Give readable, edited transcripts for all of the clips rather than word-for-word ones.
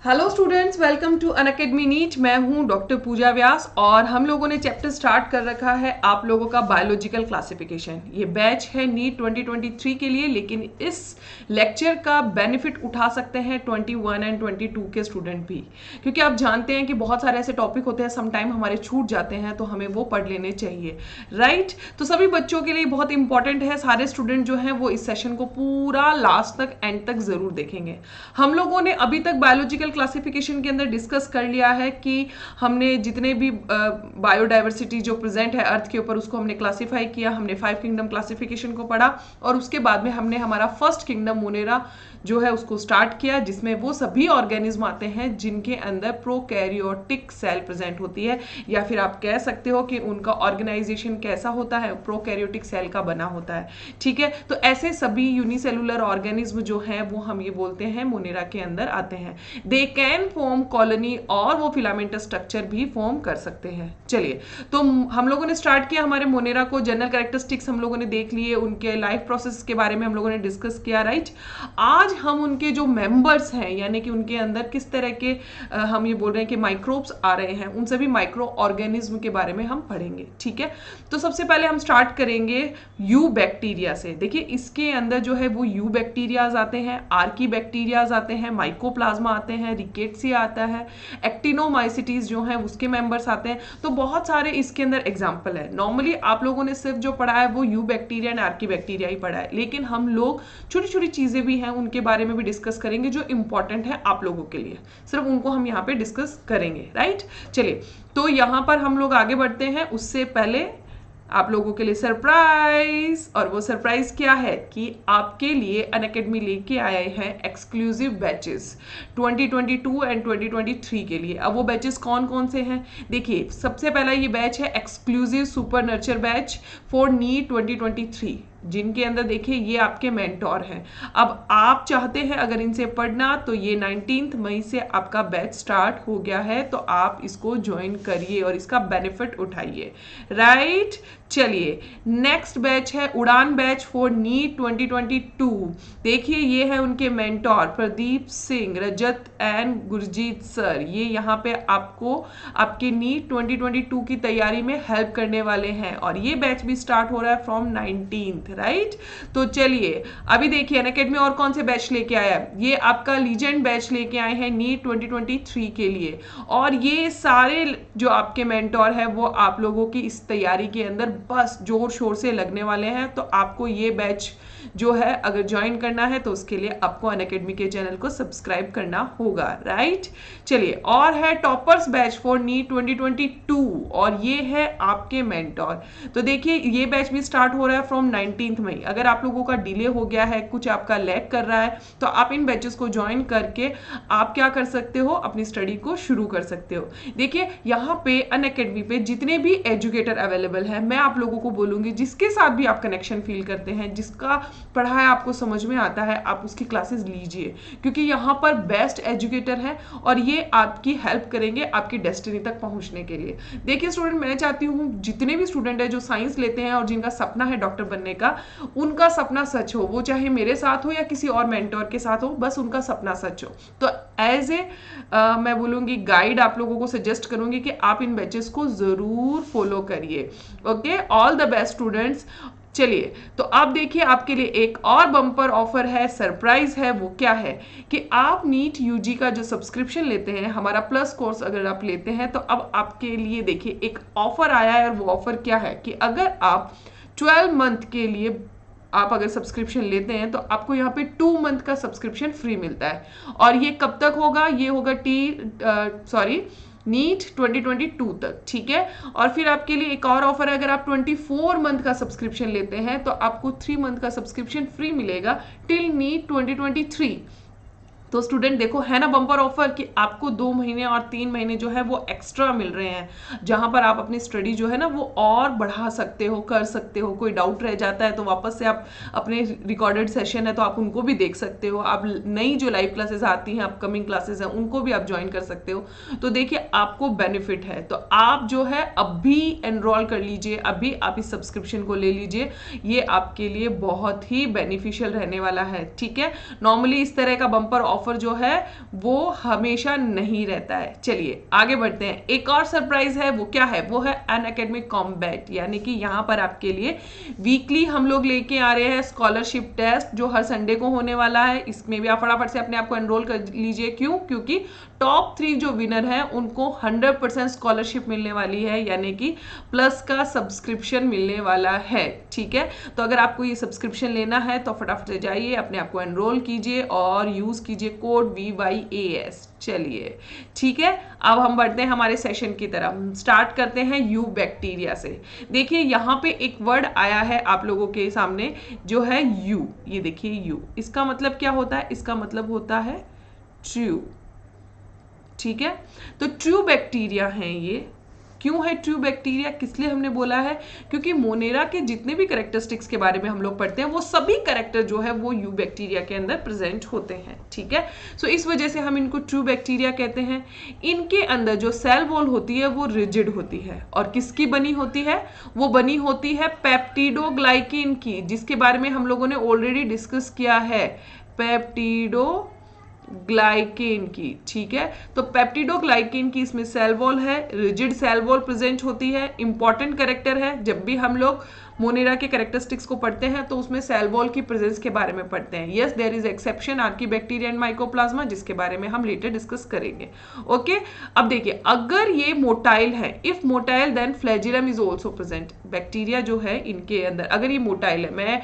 Hello students, welcome to Unacademy NEET. मैं हूं doctor पूजा व्यास और हम लोगों ने चैप्टर स्टार्ट कर रखा है आप लोगों का बायोलॉजिकल क्लासिफिकेशन। ये बैच है नीट 2023 के लिए, लेकिन इस लेक्चर का बेनिफिट उठा सकते हैं 21 एंड 22 के स्टूडेंट भी, क्योंकि आप जानते हैं कि बहुत सारे ऐसे टॉपिक होते हैं समटाइम हमारे छूट जाते हैं, तो हमें वो पढ़ लेने चाहिए, राइट। तो सभी बच्चों के लिए बहुत इंपॉर्टेंट है। सारे स्टूडेंट जो हैं वो इस सेशन को पूरा लास्ट तक, एंड तक जरूर देखेंगे। हम लोगों ने अभी तक बायोलॉजिकल क्लासिफिकेशन के अंदर डिस्कस कर लिया है कि हमने जितने भी बायोडाइवर्सिटी जो प्रेजेंट है अर्थ के ऊपर, उसको हमने क्लासिफाई किया। हमने 5 किंगडम क्लासिफिकेशन को पढ़ा और उसके बाद में हमने हमारा फर्स्ट किंगडम मोनेरा जो है उसको स्टार्ट किया, जिसमें वो सभी ऑर्गेनिज्म आते हैं जिनके अंदर प्रोकैरियोटिक सेल प्रेजेंट होती है, या फिर आप कह सकते हो कि उनका ऑर्गेनाइजेशन कैसा होता है, प्रोकैरियोटिक सेल का बना होता है। ठीक है, तो ऐसे सभी यूनिसेलुलर ऑर्गेनिज्म जो हैं वो हम ये बोलते हैं मोनेरा के अंदर आते हैं। दे कैन फॉर्म कॉलोनी और वो फिलामेंटस स्ट्रक्चर भी फॉर्म कर सकते हैं। चलिए, तो हम लोगों ने स्टार्ट किया हमारे मोनेरा को। जनरल कैरेक्टरिस्टिक्स हम लोगों ने देख लिए, उनके लाइफ प्रोसेस के बारे में हम लोगों ने डिस्कस किया, राइट। आज हम उनके जो मेंबर्स हैं, यानी कि उनके अंदर किस तरह के हम ये बोल रहे हैं कि माइक्रोब्स आ रहे हैं, उन सभी माइक्रो ऑर्गेनिज्म के बारे में हम पढ़ेंगे। ठीक है, तो सबसे पहले हम स्टार्ट करेंगे यू बैक्टीरिया से। देखिए, इसके अंदर जो है वो यू बैक्टीरियाज आते हैं, आर्की बैक्टीरियाज आते हैं, माइकोप्लाज्मा आते हैं, रिकेट्सिया आता है, एक्टिनोमाइसिटीज जो है उसके मेंबर्स आते हैं। तो बहुत सारे इसके अंदर एग्जाम्पल है। नॉर्मली आप लोगों ने सिर्फ जो पढ़ा है वो eubacteria and archaebacteria ही पढ़ा है, लेकिन हम लोग छोटी छोटी चीजें भी हैं उनके बारे में भी डिस्कस करेंगे जो इंपॉर्टेंट है आप लोगों के लिए, सिर्फ उनको हम यहाँ पे डिस्कस करेंगे, राइट। चलिए, तो यहाँ पर हम लोग आगे बढ़ते हैं। उससे पहले आप लोगों के लिए सरप्राइज, और वो सरप्राइज क्या है कि आपके लिए अनअकैडमी लेके आए हैं एक्सक्लूसिव बैचेस 2022 एंड 2023 के लिए। अब वो बैचेस कौन कौन से हैं, देखिए। सबसे पहला ये बैच है exclusive super nurture batch for NEET 2023, जिनके अंदर देखिए ये आपके मेंटोर हैं। अब आप चाहते हैं अगर इनसे पढ़ना, तो ये 19 मई से आपका बैच स्टार्ट हो गया है, तो आप इसको ज्वाइन करिए और इसका बेनिफिट उठाइए, राइट। चलिए, नेक्स्ट बैच है उड़ान बैच फॉर नीट 2022। देखिए, ये है उनके mentor Pradeep Singh, Rajat and Gurjeet sir. ये यहाँ पे आपको आपके नीट 2022 की तैयारी में हेल्प करने वाले हैं, और ये बैच भी स्टार्ट हो रहा है फ्रॉम 19th, राइट। तो चलिए, अभी देखिए अनअकैडमी और कौन से बैच लेके आया है। ये आपका लीजेंड बैच लेके आए हैं नीट 2023 के लिए, और ये सारे जो आपके मेंटोर है वो आप लोगों की इस तैयारी के अंदर बस जोर शोर से लगने वाले हैं। तो आपको ये बैच जो है अगर ज्वाइन करना है तो उसके लिए आपको अनअकैडमी के चैनल को सब्सक्राइब करना होगा, राइट। चलिए, और है टॉपर्स बैच फॉर नीट 2022, और ये है आपके मेंटोर। तो देखिए, ये बैच भी स्टार्ट हो रहा है फ्रॉम 19th मई। अगर आप लोगों का डिले हो गया है, कुछ आपका लैग कर रहा है, तो आप इन बैचेस को ज्वाइन करके आप क्या कर सकते हो, अपनी स्टडी को शुरू कर सकते हो। देखिए, यहाँ पे अनअकैडमी पे जितने भी एजुकेटर अवेलेबल है, मैं आप लोगों को बोलूंगी जिसके साथ भी आप कनेक्शन फील करते हैं, जिसका पढ़ाया आपको समझ में आता है, आप उसकी क्लासेस लीजिए, क्योंकि यहाँ पर बेस्ट एजुकेटर है और ये आपकी हेल्प करेंगे आपकी डेस्टिनी तक पहुंचने के लिए। देखिए स्टूडेंट, मैं चाहती हूँ जितने भी स्टूडेंट है जो साइंस लेते हैं और जिनका सपना है डॉक्टर बनने का, उनका सपना सच हो, वो चाहे मेरे साथ हो या किसी और मेंटोर के साथ हो, बस उनका सपना सच हो। तो एज ए मैं बोलूंगी गाइड आप लोगों को सजेस्ट करूंगी कि आप इन बैचेस को जरूर फॉलो करिए। Okay, all the best students. चलिए, तो आप देखिए आपके लिए एक और बम्पर ऑफर है, सरप्राइज है। वो क्या है कि आप नीट यूजी का जो सब्सक्रिप्शन लेते हैं, हमारा प्लस कोर्स अगर आप लेते हैं, तो अब आपके लिए देखिए एक ऑफर आया है। और वो ऑफर क्या है कि अगर आप 12 मंथ के लिए आप अगर सब्सक्रिप्शन लेते हैं, तो आपको यहाँ पे 2 मंथ का सब्सक्रिप्शन फ्री मिलता है। और ये कब तक होगा, ये होगा नीट 2022 तक, ठीक है। और फिर आपके लिए एक और ऑफर है, अगर आप 24 मंथ का सब्सक्रिप्शन लेते हैं तो आपको 3 मंथ का सब्सक्रिप्शन फ्री मिलेगा टिल नीट 2023। तो स्टूडेंट देखो, है ना बम्पर ऑफर कि आपको 2 महीने और 3 महीने जो है वो एक्स्ट्रा मिल रहे हैं, जहां पर आप अपनी स्टडी जो है ना वो और बढ़ा सकते हो, कर सकते हो। कोई डाउट रह जाता है तो वापस से आप अपने रिकॉर्डेड सेशन है तो आप उनको भी देख सकते हो। आप नई जो लाइव क्लासेस आती हैं, अपकमिंग क्लासेस हैं, उनको भी आप ज्वाइन कर सकते हो। तो देखिए, आपको बेनिफिट है, तो आप जो है अभी एनरोल कर लीजिए, अभी आप इस सब्सक्रिप्शन को ले लीजिए। ये आपके लिए बहुत ही बेनिफिशियल रहने वाला है, ठीक है। नॉर्मली इस तरह का बम्पर ऑफर ऑफर जो है वो हमेशा नहीं रहता है। चलिए आगे बढ़ते हैं। एक और सरप्राइज है, वो क्या है? वो है अनअकैडमी कॉम्बैट, यानी कि यहाँ पर आपके लिए वीकली हम लोग लेके आ रहे हैं स्कॉलरशिप टेस्ट जो हर संडे को होने वाला है। इसमें भी आप फटाफट से अपने आप को एनरोल कर लीजिए। क्यों? क्योंकि टॉप 3 जो विनर हैं उनको 100% स्कॉलरशिप मिलने वाली है, यानी कि प्लस का सब्सक्रिप्शन मिलने वाला है। ठीक है, तो अगर आपको ये सब्सक्रिप्शन लेना है तो फटाफट से जाइए, अपने आप को एनरोल कीजिए और यूज कीजिए कोड VYAS। चलिए ठीक है, अब हम बढ़ते हैं हमारे सेशन की तरफ। स्टार्ट करते हैं यू बैक्टीरिया से। देखिए यहाँ पे एक वर्ड आया है आप लोगों के सामने जो है यू। ये देखिए यू, इसका मतलब क्या होता है? इसका मतलब होता है ट्रू। ठीक है, तो ट्रू बैक्टीरिया हैं ये। क्यों है ट्रू बैक्टीरिया? किस लिए हमने बोला है? क्योंकि मोनेरा के जितने भी कैरेक्टरिस्टिक्स के बारे में हम लोग पढ़ते हैं वो सभी कैरेक्टर जो है वो यू बैक्टीरिया के अंदर प्रेजेंट होते हैं। ठीक है, सो इस वजह से हम इनको ट्रू बैक्टीरिया कहते हैं। इनके अंदर जो सेल वॉल होती है वो रिजिड होती है, और किसकी बनी होती है? वो बनी होती है पेप्टिडोग्लाइकिन की, जिसके बारे में हम लोगों ने ऑलरेडी डिस्कस किया है, पेप्टिडो ग्लाइकेन की। ठीक है, तो पेप्टिडोग्लाइकेन की इसमें सेल वॉल है, रिजिड सेल वॉल प्रेजेंट होती है। इंपॉर्टेंट कैरेक्टर है, जब भी हम लोग मोनेरा के कैरेक्टरिस्टिक्स को पढ़ते हैं तो उसमें सेल वॉल की प्रेजेंस के बारे में पढ़ते हैं। Yes, there is exception archaebacteria and mycoplasma, जिसके बारे में हम लेटर डिस्कस करेंगे। ओके, अब देखिए अगर ये मोटाइल है, if motile then flagellum is also present. Bacteria जो है इनके अंदर अगर ये मोटाइल है, मैं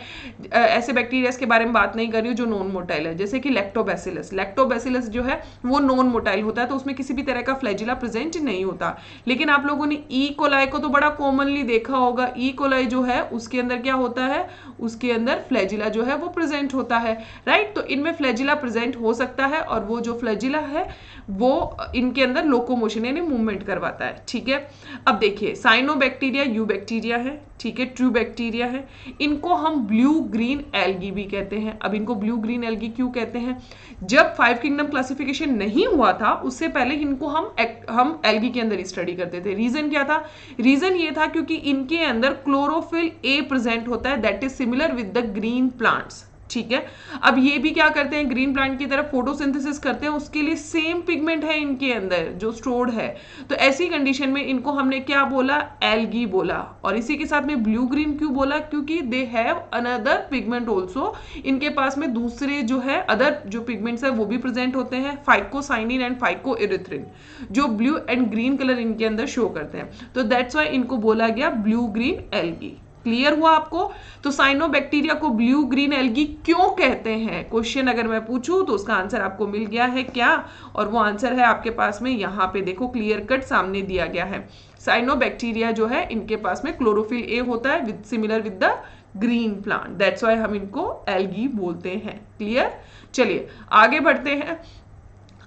ऐसे बैक्टीरिया के बारे में बात नहीं कर रही हूँ जो नॉन मोटाइल है, जैसे कि लैक्टोबैसिलस। लैक्टोबैसिलस जो है वो नॉन मोटाइल होता है, तो उसमें किसी भी तरह का फ्लैजिला प्रेजेंट नहीं होता। लेकिन आप लोगों ने ई कोलाई को तो बड़ा कॉमनली देखा होगा। ई कोलाई जो है उसके अंदर क्या होता है? उसके अंदर फ्लैजिला जो है वो प्रेजेंट होता है, राइट। तो इनमें फ्लैजिला प्रेजेंट हो सकता है, और वो जो फ्लैजिला है वो इनके अंदर लोकोमोशन यानी मूवमेंट करवाता है। ठीक है, अब देखिए साइनोबैक्टीरिया यू बैक्टीरिया है, ठीक है, ट्रू बैक्टीरिया है। इनको हम ब्लू ग्रीन एल्गी भी कहते हैं। अब इनको ब्लू ग्रीन एल्गी क्यों कहते हैं? जब 5 किंगडम क्लासिफिकेशन नहीं हुआ था उससे पहले इनको हम एल्गी के अंदर स्टडी करते थे। रीजन क्या था? रीजन ये था क्योंकि इनके अंदर क्लोरोफिल ए प्रेजेंट होता है, that is similar with the green plants. ठीक है, अब ये भी क्या करते हैं? ग्रीन प्लांट की तरफ फोटोसिंथेसिस करते हैं, उसके लिए सेम पिगमेंट है इनके अंदर जो स्टोर्ड है। तो ऐसी कंडीशन में इनको हमने क्या बोला? एल्गी बोला। और इसी के साथ में ब्लू ग्रीन क्यों बोला? क्योंकि they have another pigment also. इनके पास में दूसरे जो है अदर जो पिगमेंट्स है वो भी प्रेजेंट होते हैं, फाइकोसाइनिन एंड फाइकोइरिथ्रिन, जो ब्लू एंड ग्रीन कलर इनके अंदर शो करते हैं। तो दैट्स व्हाई इनको बोला गया ब्लू ग्रीन एल्गी। क्लियर हुआ आपको? तो साइनोबैक्टीरिया को ब्लू ग्रीन एल्गी क्यों कहते हैं? क्वेश्चन अगर मैं पूछूं तो उसका आंसर आपको मिल गया है क्या? और वो आंसर है आपके पास में यहाँ पे देखो क्लियर कट सामने दिया गया है। साइनोबैक्टीरिया जो है इनके पास में क्लोरोफिल ए होता है with similar with the green plant, that's why हम इनको एल्गी बोलते हैं। क्लियर? चलिए आगे बढ़ते हैं।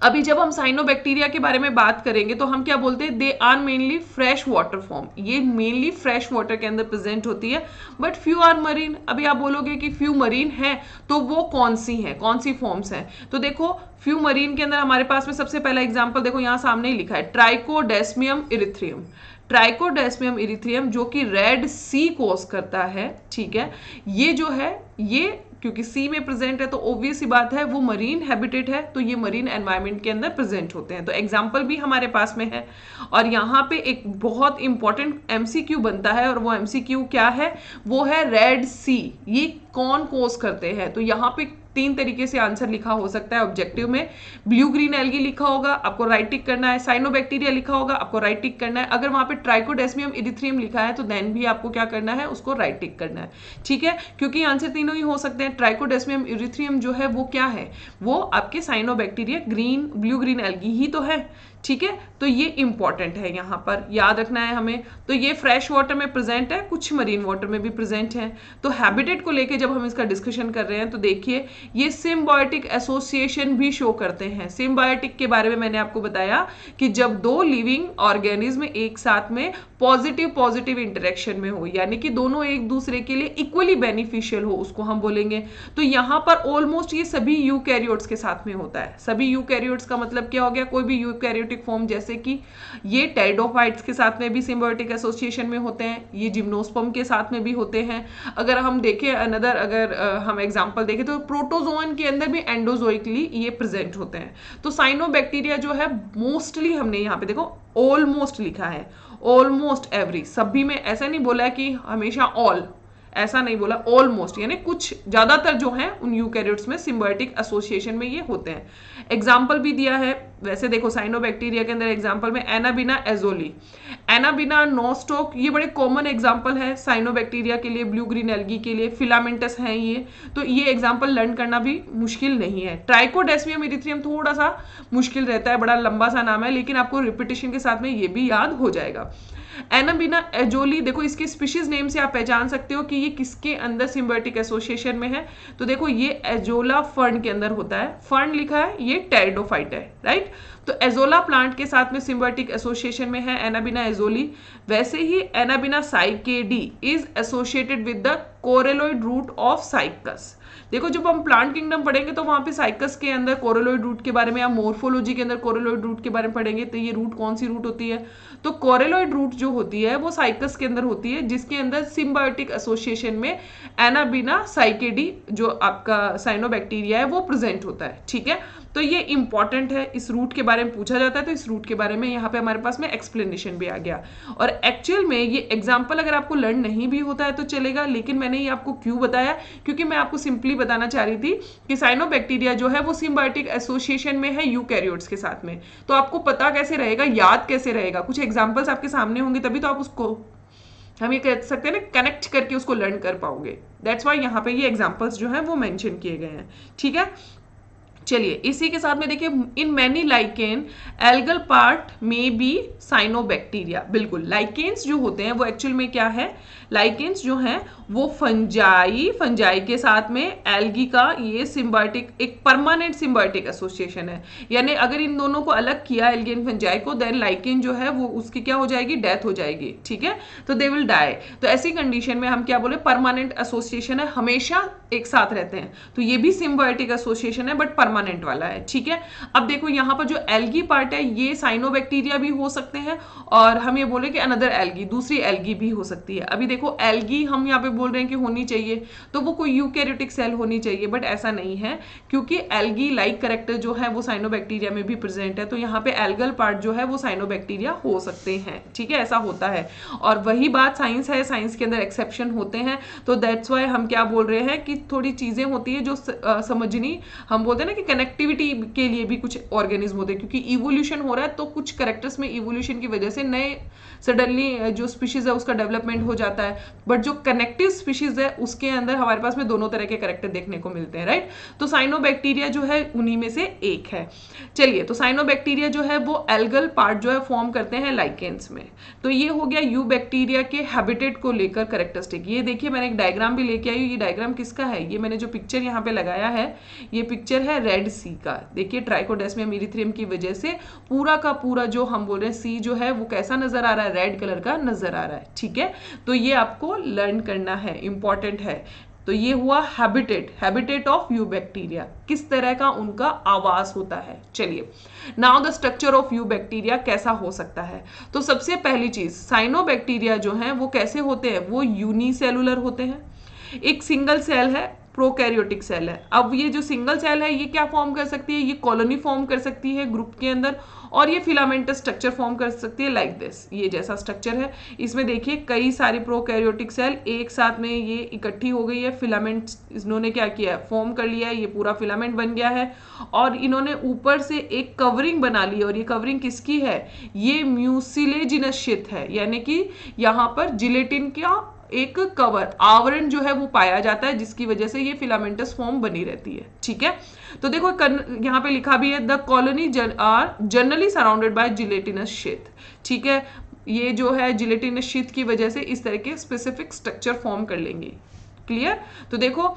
अभी जब हम साइनोबैक्टीरिया के बारे में बात करेंगे तो हम क्या बोलते हैं? They are mainly fresh water form. ये मेनली फ्रेश वाटर के अंदर प्रेजेंट होती है, बट फ्यू आर मरीन। अभी आप बोलोगे कि फ्यू मरीन है, तो वो कौन सी हैं, कौन सी फॉर्म्स हैं? तो देखो फ्यू मरीन के अंदर हमारे पास में सबसे पहला एग्जाम्पल देखो यहाँ सामने ही लिखा है, ट्राइकोडेस्मियम इरिथ्रियम। ट्राइकोडेस्मियम इरिथ्रियम जो कि रेड सी कोज करता है। ठीक है, ये जो है ये क्योंकि सी में प्रेजेंट है तो ऑब्वियस सी बात है वो मरीन हैबिटेट है, तो ये मरीन एनवायरनमेंट के अंदर प्रेजेंट होते हैं। तो एग्जांपल भी हमारे पास में है। और यहाँ पे एक बहुत इंपॉर्टेंट एमसीक्यू बनता है, और वो एमसीक्यू क्या है? वो है रेड सी, ये कौन कोज करते हैं? तो यहाँ पे 3 तरीके से आंसर लिखा हो सकता है ऑब्जेक्टिव में। ब्लू ग्रीन एल्गी लिखा होगा, आपको राइट टिक करना है। साइनोबैक्टीरिया लिखा होगा, आपको राइट टिक करना है। अगर वहां पे ट्राइकोडेस्मियम इरिथ्रियम लिखा है तो देन भी आपको क्या करना है? उसको राइट टिक करना है। ठीक है, क्योंकि आंसर तीनों ही हो सकते हैं। ट्राइकोडेस्मियम इरिथ्रियम जो है वो क्या है? वो आपके साइनोबैक्टीरिया ब्लू ग्रीन एल्गी ही तो है। ठीक है, तो ये इंपॉर्टेंट है, यहाँ पर याद रखना है हमें। तो ये फ्रेश वाटर में प्रेजेंट है, कुछ मरीन वाटर में भी प्रेजेंट है। तो हैबिटेट को लेके जब हम इसका डिस्कशन कर रहे हैं तो देखिए ये सिम्बायोटिक एसोसिएशन भी शो करते हैं। सिम्बायोटिक के बारे में मैंने आपको बताया कि जब 2 लिविंग ऑर्गेनिज्म एक साथ में पॉजिटिव इंटरेक्शन में हो, यानी कि दोनों एक दूसरे के लिए इक्वली बेनिफिशियल हो, उसको हम बोलेंगे। तो यहाँ पर ऑलमोस्ट ये सभी यूकैरियोट्स के साथ में होता है। सभी यूकैरियोट्स का मतलब क्या हो गया, कोई भी यूकैरियोटिक फॉर्म, जैसे कि ये टेरिडोफाइट्स के साथ में भी सिम्बायोटिक एसोसिएशन में होते हैं, ये जिम्नोस्पर्म के साथ में भी होते हैं। अगर हम देखें अगर हम एग्जांपल देखें तो प्रोटोजोन के अंदर भी एंडोजोइकली ये प्रेजेंट होते हैं। तो साइनोबैक्टीरिया जो है मोस्टली, हमने यहाँ पे देखो ऑलमोस्ट लिखा है, ऑलमोस्ट एवरी, सभी में, ऐसा नहीं बोला है कि हमेशा ऑल, ऐसा नहीं बोला, ऑलमोस्ट यानी कुछ ज्यादातर जो है उन यूकैरियोट्स में सिम्बायोटिक एसोसिएशन में ये होते हैं। एग्जाम्पल भी दिया है, वैसे देखो साइनोबैक्टीरिया के अंदर एग्जाम्पल में एनाबिना एजोली, एनाबिना नोस्टोक, ये बड़े कॉमन एग्जाम्पल है साइनोबैक्टीरिया के लिए, ब्लू ग्रीन एल्गी के लिए, फिलामेंटस हैं ये, तो ये एग्जाम्पल लर्न करना भी मुश्किल नहीं है। ट्राइकोडेस्मियम इरिथ्रियम थोड़ा सा मुश्किल रहता है, बड़ा लंबा सा नाम है, लेकिन आपको रिपीटेशन के साथ में ये भी याद हो जाएगा। एनाबिना एजोली, देखो इसके स्पीशीज नेम से आप पहचान सकते हो कि ये किसके अंदर सिम्बायोटिक एसोसिएशन में है। तो देखो ये एजोला फर्न के अंदर होता है, फर्न लिखा है, ये टेरिडोफाइट है, राइट। तो एजोला प्लांट के साथ में सिम्बायोटिक एसोसिएशन में है एनाबिना एजोली। वैसे ही Anabaena cycadeae is associated with the coralloid root of Cycas. देखो जब हम प्लांट किंगडम पढ़ेंगे तो वहां पे साइकस के अंदर कोरेलोइड रूट के बारे में, या मोर्फोलॉजी के अंदर कोरेलोइड रूट के बारे में पढ़ेंगे। तो ये रूट कौन सी रूट होती है, तो कोरेलोइड रूट जो होती है वो साइकस के अंदर होती है, जिसके अंदर सिम्बायोटिक एसोसिएशन में एनाबिना साइकेडी जो आपका साइनोबैक्टीरिया है वो प्रेजेंट होता है, ठीक है। तो ये इंपॉर्टेंट है, इस रूट के बारे में पूछा जाता है, तो इस रूट के बारे में यहाँ पे हमारे पास में एक्सप्लेनेशन भी आ गया। और एक्चुअल में ये एग्जाम्पल अगर आपको लर्न नहीं भी होता है तो चलेगा, लेकिन मैंने ये आपको क्यों बताया, क्योंकि मैं आपको सिंपली बताना चाह रही थी कि साइनोबैक्टीरिया जो है वो सिम्बायोटिक एसोसिएशन में है यूकैरियोट्स के साथ में। तो आपको पता कैसे रहेगा, याद कैसे रहेगा, कुछ एग्जाम्पल्स आपके सामने होंगे तभी तो आप उसको, हम ये कह सकते हैं ना, कनेक्ट करके उसको लर्न कर पाओगे। दैट्स वाई यहाँ पे ये एग्जाम्पल्स जो है वो मेंशन किए गए हैं, ठीक है। चलिए इसी के साथ में देखिए, in many lichen algal part में बी साइनोबैक्टीरिया। बिल्कुल, लाइकेन्स जो होते हैं वो एक्चुअल में क्या है, लाइकेन्स जो हैं वो फंजाई के साथ में एल्गी का ये सिम्बायोटिक, एक परमानेंट सिम्बायोटिक एसोसिएशन है। यानी अगर इन दोनों को अलग किया एल्गी एंड फंजाई को, देन लाइकेन जो है वो उसकी क्या हो जाएगी, डेथ हो जाएगी, ठीक है। तो दे विल डाई। तो ऐसी कंडीशन में हम क्या बोले, परमानेंट एसोसिएशन है, हमेशा एक साथ रहते हैं। तो ये भी सिम्बायोटिक एसोसिएशन है बट परमानेंट वाला है, ठीक है। अब देखो यहाँ पर जो एल्गी पार्ट है ये साइनोबैक्टीरिया भी हो सकते हैं, और हम ये बोले कि अनदर एल्गी, दूसरी एल्गी भी हो सकती है। अभी देखो एल्गी हम यहाँ पे बोल रहे हैं कि होनी चाहिए, तो वो कोई यूकैरियोटिक सेल होनी चाहिए, बट ऐसा नहीं है, क्योंकि एल्गी लाइक कैरेक्टर जो है वो साइनोबैक्टीरिया में भी प्रेजेंट है। तो यहाँ पे एल्गल पार्ट जो है वो साइनोबैक्टीरिया हो सकते हैं, ठीक है, ऐसा होता है। और वही बात साइंस है, साइंस के अंदर एक्सेप्शन होते हैं। तो दैट्स वाई हम क्या बोल रहे हैं कि थोड़ी चीजें होती है जो समझनी, हम बोलते हैं ना कि कनेक्टिविटी के लिए भी कुछ ऑर्गेनिज्म होते हैं, क्योंकि इवोल्यूशन हो रहा है तो कुछ कैरेक्टर्स में इवोल्यूशन की वजह से नए सडनली जो स्पीशीज है उसका डेवलपमेंट हो जाता है, बट जो कनेक्टिव स्पीशीज है उसके अंदर हमारे पास में दोनों तरह के कैरेक्टर देखने को मिलते हैं, राइट। तो साइनोबैक्टीरिया जो है उन्हीं में से एक है। चलिए, तो साइनोबैक्टीरिया जो है वो एल्गल पार्ट जो है फॉर्म करते हैं लाइकेन्स में। तो ये हो गया यू बैक्टीरिया के हैबिटेट को लेकर कैरेक्टरिस्टिक। ये देखिए मैंने एक डायग्राम भी लेके आई हूँ, ये डायग्राम किसका है, ये मैंने जो पिक्चर यहाँ पे लगाया है ये पिक्चर है रेड सी का। देखिए ट्राइकोडेस्मियम इरिथ्रियम की वजह से पूरा का पूरा जो हम बोल रहे हैं सी जो है वो कैसा नजर आ रहा है, रेड कलर का नजर आ रहा है, ठीक है। तो ये आपको लर्न करना है, इंपॉर्टेंट है। तो ये हुआ हैबिटेट ऑफ यू बैक्टीरिया, किस तरह का उनका आवास होता है। चलिए, now the structure of you bacteria कैसा हो सकता है। तो सबसे पहली चीज, साइनोबैक्टीरिया जो है वो कैसे होते हैं, वो यूनिसेलुलर होते हैं। एक सिंगल सेल है, प्रोकैरियोटिक सेल है। अब ये जो सिंगल सेल है ये क्या फॉर्म कर सकती है, ये कॉलोनी फॉर्म कर सकती है ग्रुप के अंदर, और ये फिलामेंटस स्ट्रक्चर फॉर्म कर सकती है लाइक दिस, ये जैसा स्ट्रक्चर है। इसमें देखिए कई सारे प्रोकैरियोटिक सेल एक साथ में ये इकट्ठी हो गई है, फिलामेंट इन्होंने क्या किया है, फॉर्म कर लिया है, ये पूरा फिलामेंट बन गया है, और इन्होंने ऊपर से एक कवरिंग बना ली। और ये कवरिंग किसकी है, ये म्यूसिलेजिनस शीथ है, यानी कि यहाँ पर जिलेटिन का एक कवर, आवरण जो है वो पाया जाता है, जिसकी वजह से ये फिलामेंटस फॉर्म बनी रहती है, ठीक है। तो देखो यहाँ पे लिखा भी है, the colony are generally surrounded by gelatinous sheath, ठीक है। ये जो है जिलेटिनस शीथ की वजह से इस तरह के स्पेसिफिक स्ट्रक्चर फॉर्म कर लेंगे, क्लियर। तो देखो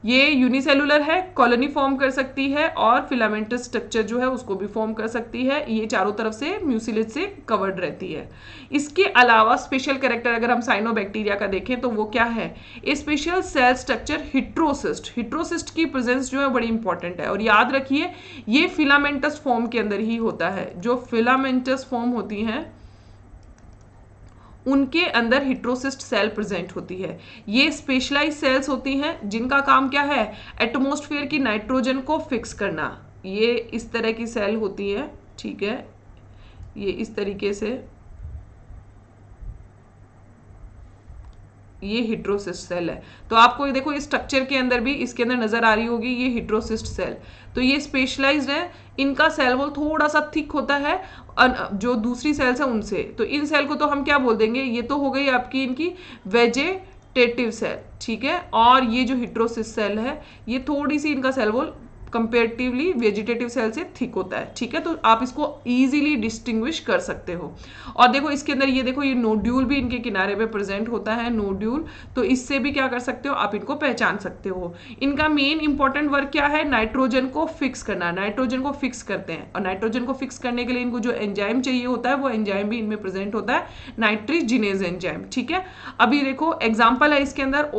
ये यूनिसेलुलर है, कॉलोनी फॉर्म कर सकती है और फिलामेंटस स्ट्रक्चर जो है उसको भी फॉर्म कर सकती है। ये चारों तरफ से म्यूसिलेज से कवर्ड रहती है। इसके अलावा स्पेशल कैरेक्टर अगर हम साइनोबैक्टीरिया का देखें तो वो क्या है, ए स्पेशल सेल स्ट्रक्चर हिट्रोसिस्ट। हिट्रोसिस्ट की प्रेजेंस जो है बड़ी इंपॉर्टेंट है और याद रखिए ये फिलामेंटस फॉर्म के अंदर ही होता है। जो फिलामेंटस फॉर्म होती हैं उनके अंदर हिट्रोसिस्ट सेल प्रेजेंट होती है। ये स्पेशलाइज सेल्स होती हैं जिनका काम क्या है, एटमॉस्फेयर की नाइट्रोजन को फिक्स करना। ये इस तरह की सेल होती है, ठीक है, ये इस तरीके से, ये हिट्रोसिस्ट सेल है। तो आपको ये देखो इस स्ट्रक्चर के अंदर भी इसके अंदर नजर आ रही होगी ये हिट्रोसिस्ट सेल। तो ये स्पेशलाइज्ड है, इनका सेल वॉल थोड़ा सा थिक होता है जो दूसरी सेल्स है उनसे। तो इन सेल को तो हम क्या बोल देंगे, ये तो हो गई आपकी इनकी वेजेटेटिव सेल, ठीक है। और ये जो हिट्रोसिस्ट सेल है ये थोड़ी सी इनका cell wall comparatively vegetative cell से थिक होता है, ठीक है। तो आप इसको इजीली डिस्टिंग्विश कर सकते हो। और देखो इसके अंदर ये देखो ये नोड्यूल भी इनके किनारे पे प्रेजेंट होता है, नोड्यूल। तो इससे भी क्या कर सकते हो आप इनको पहचान सकते हो। इनका मेन इंपॉर्टेंट वर्क क्या है, नाइट्रोजन को फिक्स करना। नाइट्रोजन को फिक्स करते हैं और नाइट्रोजन को फिक्स करने के लिए इनको जो एंजाइम चाहिए होता है वो एंजाइम भी इनमें प्रेजेंट होता है, नाइट्रोजिनेज एंजाइम, ठीक है। अभी देखो एग्जाम्पल है इसके अंदर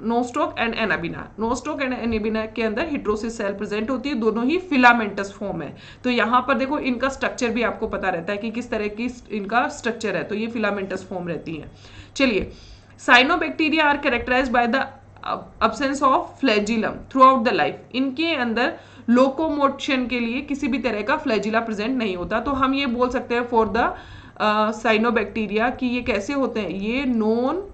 Nostoc and Anabaena. Nostoc and Anabaena के अंदर हिट्रोसिस सेल प्रेजेंट होती है, दोनों ही फिलामेंटस फॉर्म है। तो यहां पर देखो इनका स्ट्रक्चर भी आपको पता रहता है कि किस तरह की इनका स्ट्रक्चर है। तो ये फिलामेंटस फॉर्म रहती है। चलिए, cyanobacteria are characterized by the absence of flagellum throughout the life. इनके अंदर लोकोमोशन के लिए किसी भी तरह का फ्लैजिला प्रेजेंट नहीं होता। तो हम ये बोल सकते हैं फॉर द साइनोबैक्टीरिया कि ये कैसे होते हैं, ये नॉन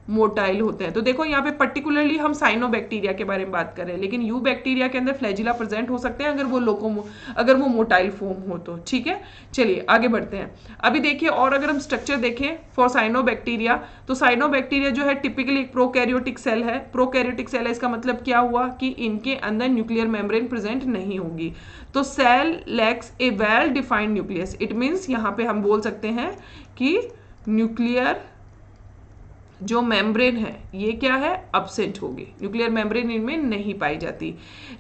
मोटाइल होते हैं। तो देखो यहाँ पे पर्टिकुलरली हम साइनोबैक्टीरिया के बारे में बात कर रहे हैं, लेकिन यू बैक्टीरिया के अंदर फ्लैजिला प्रेजेंट हो सकते हैं अगर वो मोटाइल फॉर्म हो तो, ठीक है। चलिए आगे बढ़ते हैं। अभी देखिए और अगर हम स्ट्रक्चर देखें फॉर साइनोबैक्टीरिया, तो साइनोबैक्टीरिया जो है टिपिकली एक प्रोकैरियोटिक सेल है। प्रोकैरियोटिक सेल है, इसका मतलब क्या हुआ कि इनके अंदर न्यूक्लियर मेम्ब्रेन प्रेजेंट नहीं होगी। तो cell lacks a well defined nucleus. It means यहाँ पे हम बोल सकते हैं कि न्यूक्लियर जो मेम्ब्रेन है ये क्या है, अब्सेंट होगी। न्यूक्लियर मेम्ब्रेन इनमें नहीं पाई जाती।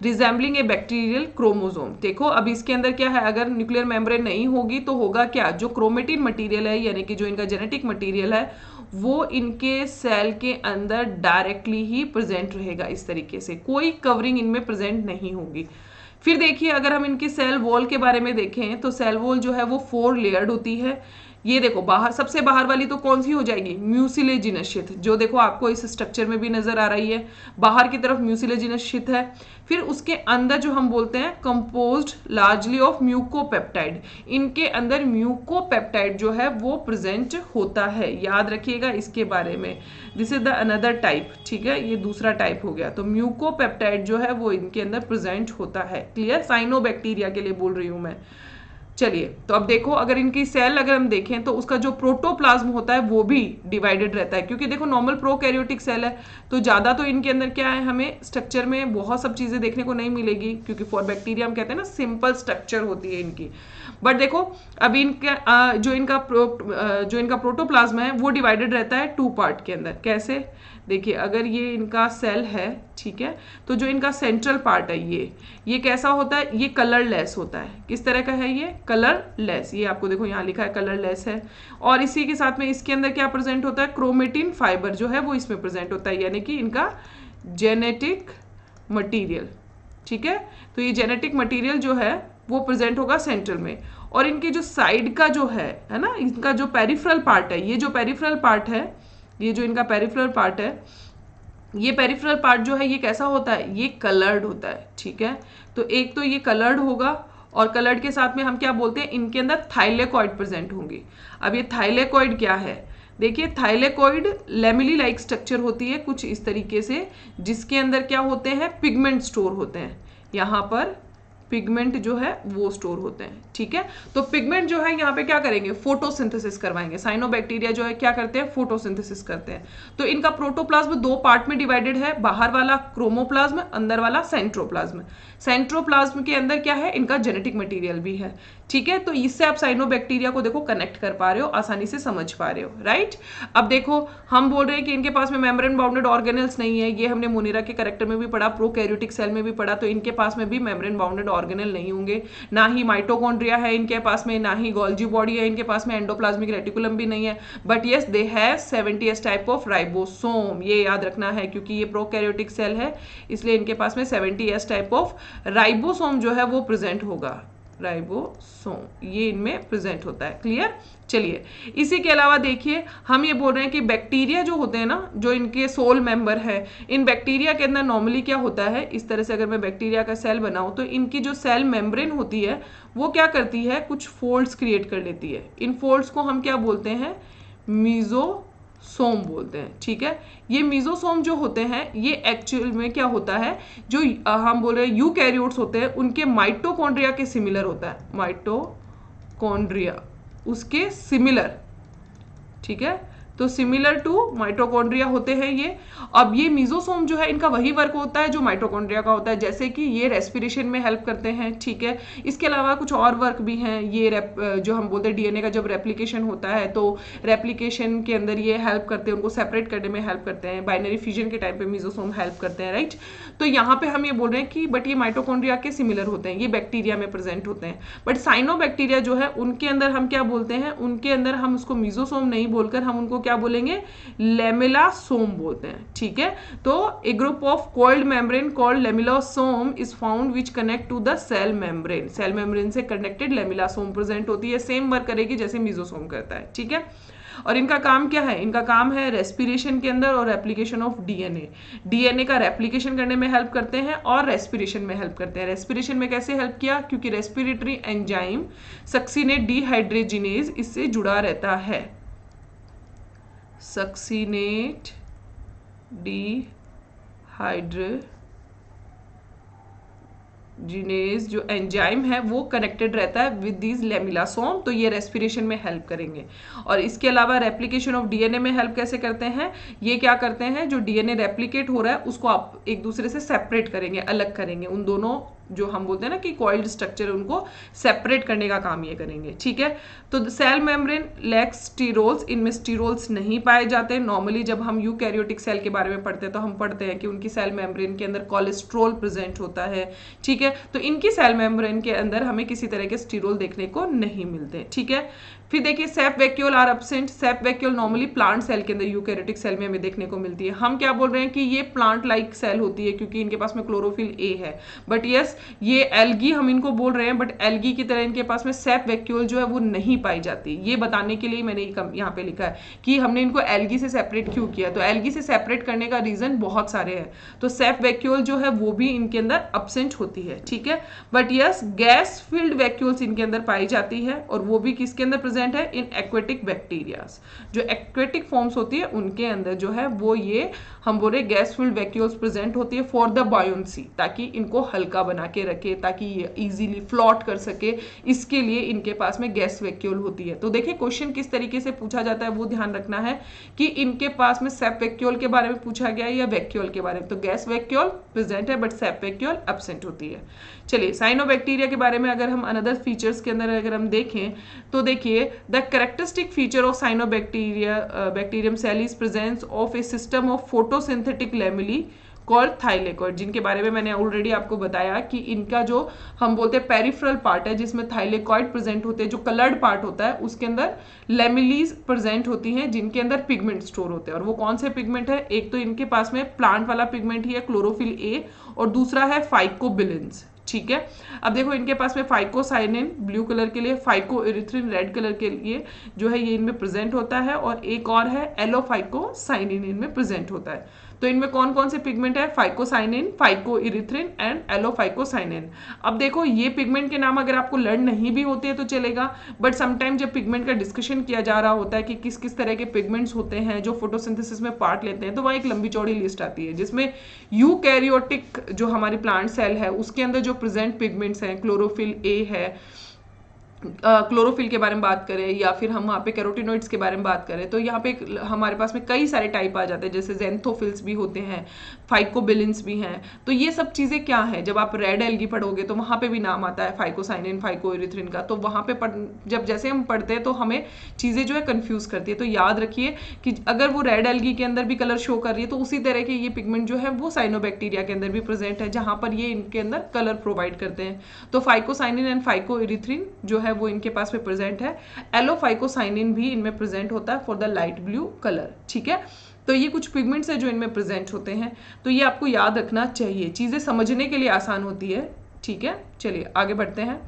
रिजेंबलिंग ए बैक्टीरियल क्रोमोसोम। देखो अब इसके अंदर क्या है, अगर न्यूक्लियर मेम्ब्रेन नहीं होगी तो होगा क्या, जो क्रोमेटिन मटेरियल है यानी कि जो इनका जेनेटिक मटेरियल है वो इनके सेल के अंदर डायरेक्टली ही प्रेजेंट रहेगा। इस तरीके से कोई कवरिंग इनमें प्रेजेंट नहीं होगी। फिर देखिए अगर हम इनकी सेल वॉल के बारे में देखें तो सेल वॉल जो है वो 4 लेयर्ड होती है। ये देखो बाहर, सबसे बाहर वाली तो कौन सी हो जाएगी, म्यूसिलेजिनस शीथ, जो देखो आपको इस स्ट्रक्चर में भी नजर आ रही है। बाहर की तरफ म्यूसिलेजिनस शीथ है। फिर उसके अंदर जो हम बोलते हैं कंपोज्ड लार्जली ऑफ म्यूकोपेप्टाइड। इनके अंदर म्यूकोपेप्टाइड जो है वो प्रेजेंट होता है, याद रखिएगा इसके बारे में। This is the another type, ठीक है, ये दूसरा टाइप हो गया। तो म्यूकोपेप्टाइड जो है वो इनके अंदर प्रेजेंट होता है। क्लियर, साइनोबैक्टीरिया के लिए बोल रही हूं मैं। चलिए तो अब देखो अगर इनकी सेल अगर हम देखें तो उसका जो प्रोटोप्लाज्म होता है वो भी डिवाइडेड रहता है, क्योंकि देखो नॉर्मल प्रोकैरियोटिक सेल है तो ज़्यादा तो इनके अंदर क्या है, हमें स्ट्रक्चर में बहुत सब चीज़ें देखने को नहीं मिलेगी, क्योंकि फॉर बैक्टीरिया हम कहते हैं ना सिंपल स्ट्रक्चर होती है इनकी। बट देखो अभी इनका जो इनका प्रोटोप्लाज्म है वो डिवाइडेड रहता है 2 पार्ट के अंदर। कैसे, देखिए अगर ये इनका सेल है, ठीक है, तो जो इनका सेंट्रल पार्ट है ये कैसा होता है, ये कलरलेस होता है। किस तरह का है ये, कलरलेस। ये आपको देखो यहाँ लिखा है कलरलेस है। और इसी के साथ में इसके अंदर क्या प्रेजेंट होता है, क्रोमेटिन फाइबर जो है वो इसमें प्रेजेंट होता है, यानी कि इनका जेनेटिक मटीरियल, ठीक है। तो ये जेनेटिक मटीरियल जो है वो प्रेजेंट होगा सेंट्रल में। और इनके जो साइड का जो है ना, इनका जो पेरिफेरल पार्ट है, ये जो पेरिफेरल पार्ट है, ये जो इनका पेरिफेरल पार्ट है, ये पेरिफेरल पार्ट जो है ये कैसा होता है, ये कलर्ड होता है, ठीक है। तो एक तो ये कलर्ड होगा और कलर्ड के साथ में हम क्या बोलते हैं, इनके अंदर थाइलेकॉइड प्रेजेंट होंगी। अब ये थाइलेकॉइड क्या है, देखिए थाइलेकॉइड लेमिली लाइक स्ट्रक्चर होती है कुछ इस तरीके से, जिसके अंदर क्या होते हैं, पिगमेंट स्टोर होते हैं। यहाँ पर पिगमेंट जो है वो स्टोर होते हैं, ठीक है। तो पिगमेंट जो है यहाँ पे क्या करेंगे, फोटोसिंथेसिस करवाएंगे। साइनोबैक्टीरिया जो है क्या करते हैं, फोटोसिंथेसिस करते हैं। तो इनका प्रोटोप्लाज्म 2 पार्ट में डिवाइडेड है, बाहर वाला क्रोमोप्लाज्म, अंदर वाला सेंट्रोप्लाज्म। सेंट्रोप्लाज्म के अंदर क्या है, इनका जेनेटिक मटेरियल भी है। ठीक है, तो इससे आप साइनोबैक्टीरिया को देखो कनेक्ट कर पा रहे हो, आसानी से समझ पा रहे हो, राइट। अब देखो हम बोल रहे हैं कि इनके पास में मेम्ब्रेन बाउंडेड ऑर्गेनल्स नहीं है, ये हमने मोनेरा के कैरेक्टर में भी पढ़ा, प्रोकैरियोटिक सेल में भी पढ़ा, तो इनके पास में भी मेम्ब्रेन बाउंडेड ऑर्गेनल नहीं होंगे, ना ही माइटोकॉन्ड्रिया है इनके पास में, ना ही गोल्जी बॉडी है इनके पास में, एंडोप्लाज्मिक रेटिकुलम भी नहीं है, but yes they have 70s type of ribosome, ये याद रखना है क्योंकि ये प्रोकैरियोटिक सेल है, इसलिए इनके पास में 70s टाइप ऑफ राइबोसोम जो है वो प्रेजेंट होगा, राइबोसोम ये इनमें प्रेजेंट होता है। क्लियर। चलिए, इसी के अलावा देखिए हम ये बोल रहे हैं कि बैक्टीरिया जो होते हैं ना, जो इनके सोल मेंबर है, इन बैक्टीरिया के अंदर नॉर्मली क्या होता है, इस तरह से अगर मैं बैक्टीरिया का सेल बनाऊं तो इनकी जो सेल मेम्ब्रेन होती है वो क्या करती है, कुछ फोल्ड्स क्रिएट कर लेती है। इन फोल्ड्स को हम क्या बोलते हैं, मीजोसोम बोलते हैं। ठीक है, ये मीजोसोम जो होते हैं ये एक्चुअल में क्या होता है, जो हम बोल रहे हैं यूकैरियोट्स होते हैं उनके माइटोकॉन्ड्रिया के सिमिलर होता है, माइटोकॉन्ड्रिया उसके सिमिलर। ठीक है, तो सिमिलर टू माइटोकॉन्ड्रिया होते हैं ये। अब ये मीजोसोम जो है इनका वही वर्क होता है जो माइटोकॉन्ड्रिया का होता है, जैसे कि ये रेस्पिरेशन में हेल्प करते हैं। ठीक है, इसके अलावा कुछ और वर्क भी हैं, ये जो हम बोलते हैं डीएनए का जब रेप्लिकेशन होता है तो रेप्लिकेशन के अंदर ये हेल्प करते हैं, उनको सेपरेट करने में हेल्प करते हैं, बाइनरी फ्यूजन के टाइम पे मीजोसोम हेल्प करते हैं, राइट। तो यहाँ पे हम ये बोल रहे हैं कि बट ये माइटोकॉन्ड्रिया के सिमिलर होते हैं, ये बैक्टीरिया में प्रेजेंट होते हैं, बट साइनोबैक्टीरिया जो है उनके अंदर हम क्या बोलते हैं, उनके अंदर हम उसको मीजोसोम नहीं बोलकर हम उनको क्या बोलेंगे, लेमिलासोम बोलते हैं। ठीक है, तो a group of coiled membrane called lamellasome is found which connect to the cell membrane, cell membrane से कनेक्टेड लेमिलासोम प्रेजेंट होती है, सेम वर्क करेगी जैसे मीजोसोम करता है। ठीक है, और इनका काम क्या है, इनका काम है रेस्पिरेशन के अंदर और रेप्लिकेशन ऑफ डीएनए, डीएनए का रेप्लिकेशन करने में हेल्प करते हैं और रेस्पिरेशन में हेल्प करते हैं। रेस्पिरेशन में कैसे हेल्प किया, क्योंकि रेस्पिरेटरी एंजाइम सक्सिनेट डिहाइड्रोजिनेज इससे जुड़ा रहता है, सक्सिनेट डिहाइड्रोजिनेज जो एंजाइम है वो कनेक्टेड रहता है विद दीज लेमिलासोम, तो ये रेस्पिरेशन में हेल्प करेंगे। और इसके अलावा रेप्लिकेशन ऑफ डीएनए में हेल्प कैसे करते हैं, ये क्या करते हैं, जो डीएनए रेप्लिकेट हो रहा है उसको आप एक दूसरे से सेपरेट करेंगे, अलग करेंगे, उन दोनों जो हम बोलते हैं ना कि कॉइल्ड स्ट्रक्चर उनको सेपरेट करने का काम ये करेंगे। ठीक है, तो सेल मेम्ब्रेन लैक्स स्टीरोल्स, इनमें स्टीरोल्स नहीं पाए जाते। नॉर्मली जब हम यूकैरियोटिक सेल के बारे में पढ़ते हैं तो हम पढ़ते हैं कि उनकी सेल मेम्ब्रेन के अंदर कोलेस्ट्रॉल प्रेजेंट होता है। ठीक है, तो इनकी सेल मेम्ब्रेन के अंदर हमें किसी तरह के स्टीरोल देखने को नहीं मिलते। ठीक है, फिर देखिए sap vacuole are absent, sap vacuole normally plant cell के अंदर यूकैरियोटिक सेल में हमें देखने को मिलती है। हम क्या बोल रहे हैं कि ये प्लांट लाइक सेल होती है क्योंकि इनके पास में क्लोरोफिल ए है, बट यस ये एल्गी हम इनको बोल रहे हैं, बट एल्गी की तरह इनके पास में सेप वैक्यूल जो है वो नहीं पाई जाती। ये बताने के लिए मैंने यहाँ पे लिखा है कि हमने इनको एल्गी से सेपरेट क्यों किया, तो एल्गी से सेपरेट करने का रीजन बहुत सारे हैं, तो सेप वैक्यूल जो है वो भी इनके अंदर एब्सेंट होती है। ठीक है, but yes gas filled vacuoles इनके अंदर पाई जाती है, और वो भी किसके अंदर प्रेजेंट है, इन एक्वेटिक बैक्टीरियाज, जो एक्वेटिक फॉर्म्स होती है उनके अंदर जो है वो ये हम बोले गैस फिल्ड वैक्यूल्स प्रेजेंट होती है फॉर द बायोन्सी, ताकि इनको हल्का बना के रखे, ताकि ये इजीली फ्लॉट कर सके, इसके लिए इनके पास में गैस वैक्यूल होती है। तो देखिए क्वेश्चन किस तरीके से पूछा जाता है वो ध्यान रखना है कि इनके पास में सेप वैक्यूल के बारे में पूछा गया है या वैक्यूल के बारे में, तो गैस वैक्यूल प्रेजेंट है बट सेप वैक्यूल एब्सेंट होती है। चलिए साइनोबैक्टीरिया के बारे में अगर हम अनदर फीचर्स के अंदर अगर हम देखें तो देखिए the characteristic feature of cyanobacteria bacterium cell is presence of a system of photosynthetic lamellae called thylakoid, जिनके बारे में मैंने ऑलरेडी आपको बताया कि इनका जो हम बोलते हैं पेरिफेरल पार्ट है जिसमें थाइलेकॉइड प्रेजेंट होते हैं, जो कलर्ड पार्ट होता है उसके अंदर लेमिलीज प्रेजेंट होती हैं जिनके अंदर पिगमेंट स्टोर होते हैं। और वो कौन से पिगमेंट है, एक तो इनके पास में प्लांट वाला पिगमेंट ही है क्लोरोफिल ए, और दूसरा है फाइकोबिलिन्स। ठीक है, अब देखो इनके पास में फाइकोसाइनिन ब्लू कलर के लिए, फाइकोइरिथ्रिन रेड कलर के लिए जो है ये इनमें प्रेजेंट होता है, और एक और है एलोफाइकोसाइनिन इनमें प्रेजेंट होता है। तो इनमें कौन कौन से पिगमेंट है, फाइकोसाइनिन, फाइकोइरिथ्रिन एंड एलोफाइकोसाइनिन। अब देखो ये पिगमेंट के नाम अगर आपको लर्न नहीं भी होते हैं तो चलेगा, बट समटाइम जब पिगमेंट का डिस्कशन किया जा रहा होता है कि किस किस तरह के पिगमेंट्स होते हैं जो फोटोसिंथेसिस में पार्ट लेते हैं, तो वहाँ एक लंबी चौड़ी लिस्ट आती है जिसमें यूकैरियोटिक जो हमारी प्लांट सेल है उसके अंदर जो प्रेजेंट पिगमेंट्स हैं, क्लोरोफिल ए है, क्लोरोफिल के बारे में बात करें या फिर हम वहाँ पे कैरोटिनोइड्स के बारे में बात करें तो यहाँ पे हमारे पास में कई सारे टाइप आ जाते हैं, जैसे जेंथोफिल्स भी होते हैं, फाइकोबिलिन्स भी हैं। तो ये सब चीज़ें क्या हैं, जब आप रेड एल्गी पढ़ोगे तो वहाँ पे भी नाम आता है फाइकोसाइनिन, फाइकोइरिथ्रिन का। तो वहाँ पे जब जैसे हम पढ़ते हैं तो हमें चीज़ें जो है कन्फ्यूज करती है। तो याद रखिए कि अगर वो रेड एल्गी के अंदर भी कलर शो कर रही है तो उसी तरह के ये पिगमेंट जो है वो साइनोबैक्टीरिया के अंदर भी प्रेजेंट है, जहाँ पर ये इनके अंदर कलर प्रोवाइड करते हैं। तो फाइकोसाइनिन एंड फाइकोइरिथ्रिन जो है वो इनके पास में प्रेजेंट है। एलोफाइकोसाइनिन भी इनमें प्रेजेंट होता है for the light blue colour. ठीक है, तो ये कुछ पिगमेंट्स है जो इनमें प्रेजेंट होते हैं। तो ये आपको याद रखना चाहिए, चीज़ें समझने के लिए आसान होती है। ठीक है, चलिए आगे बढ़ते हैं।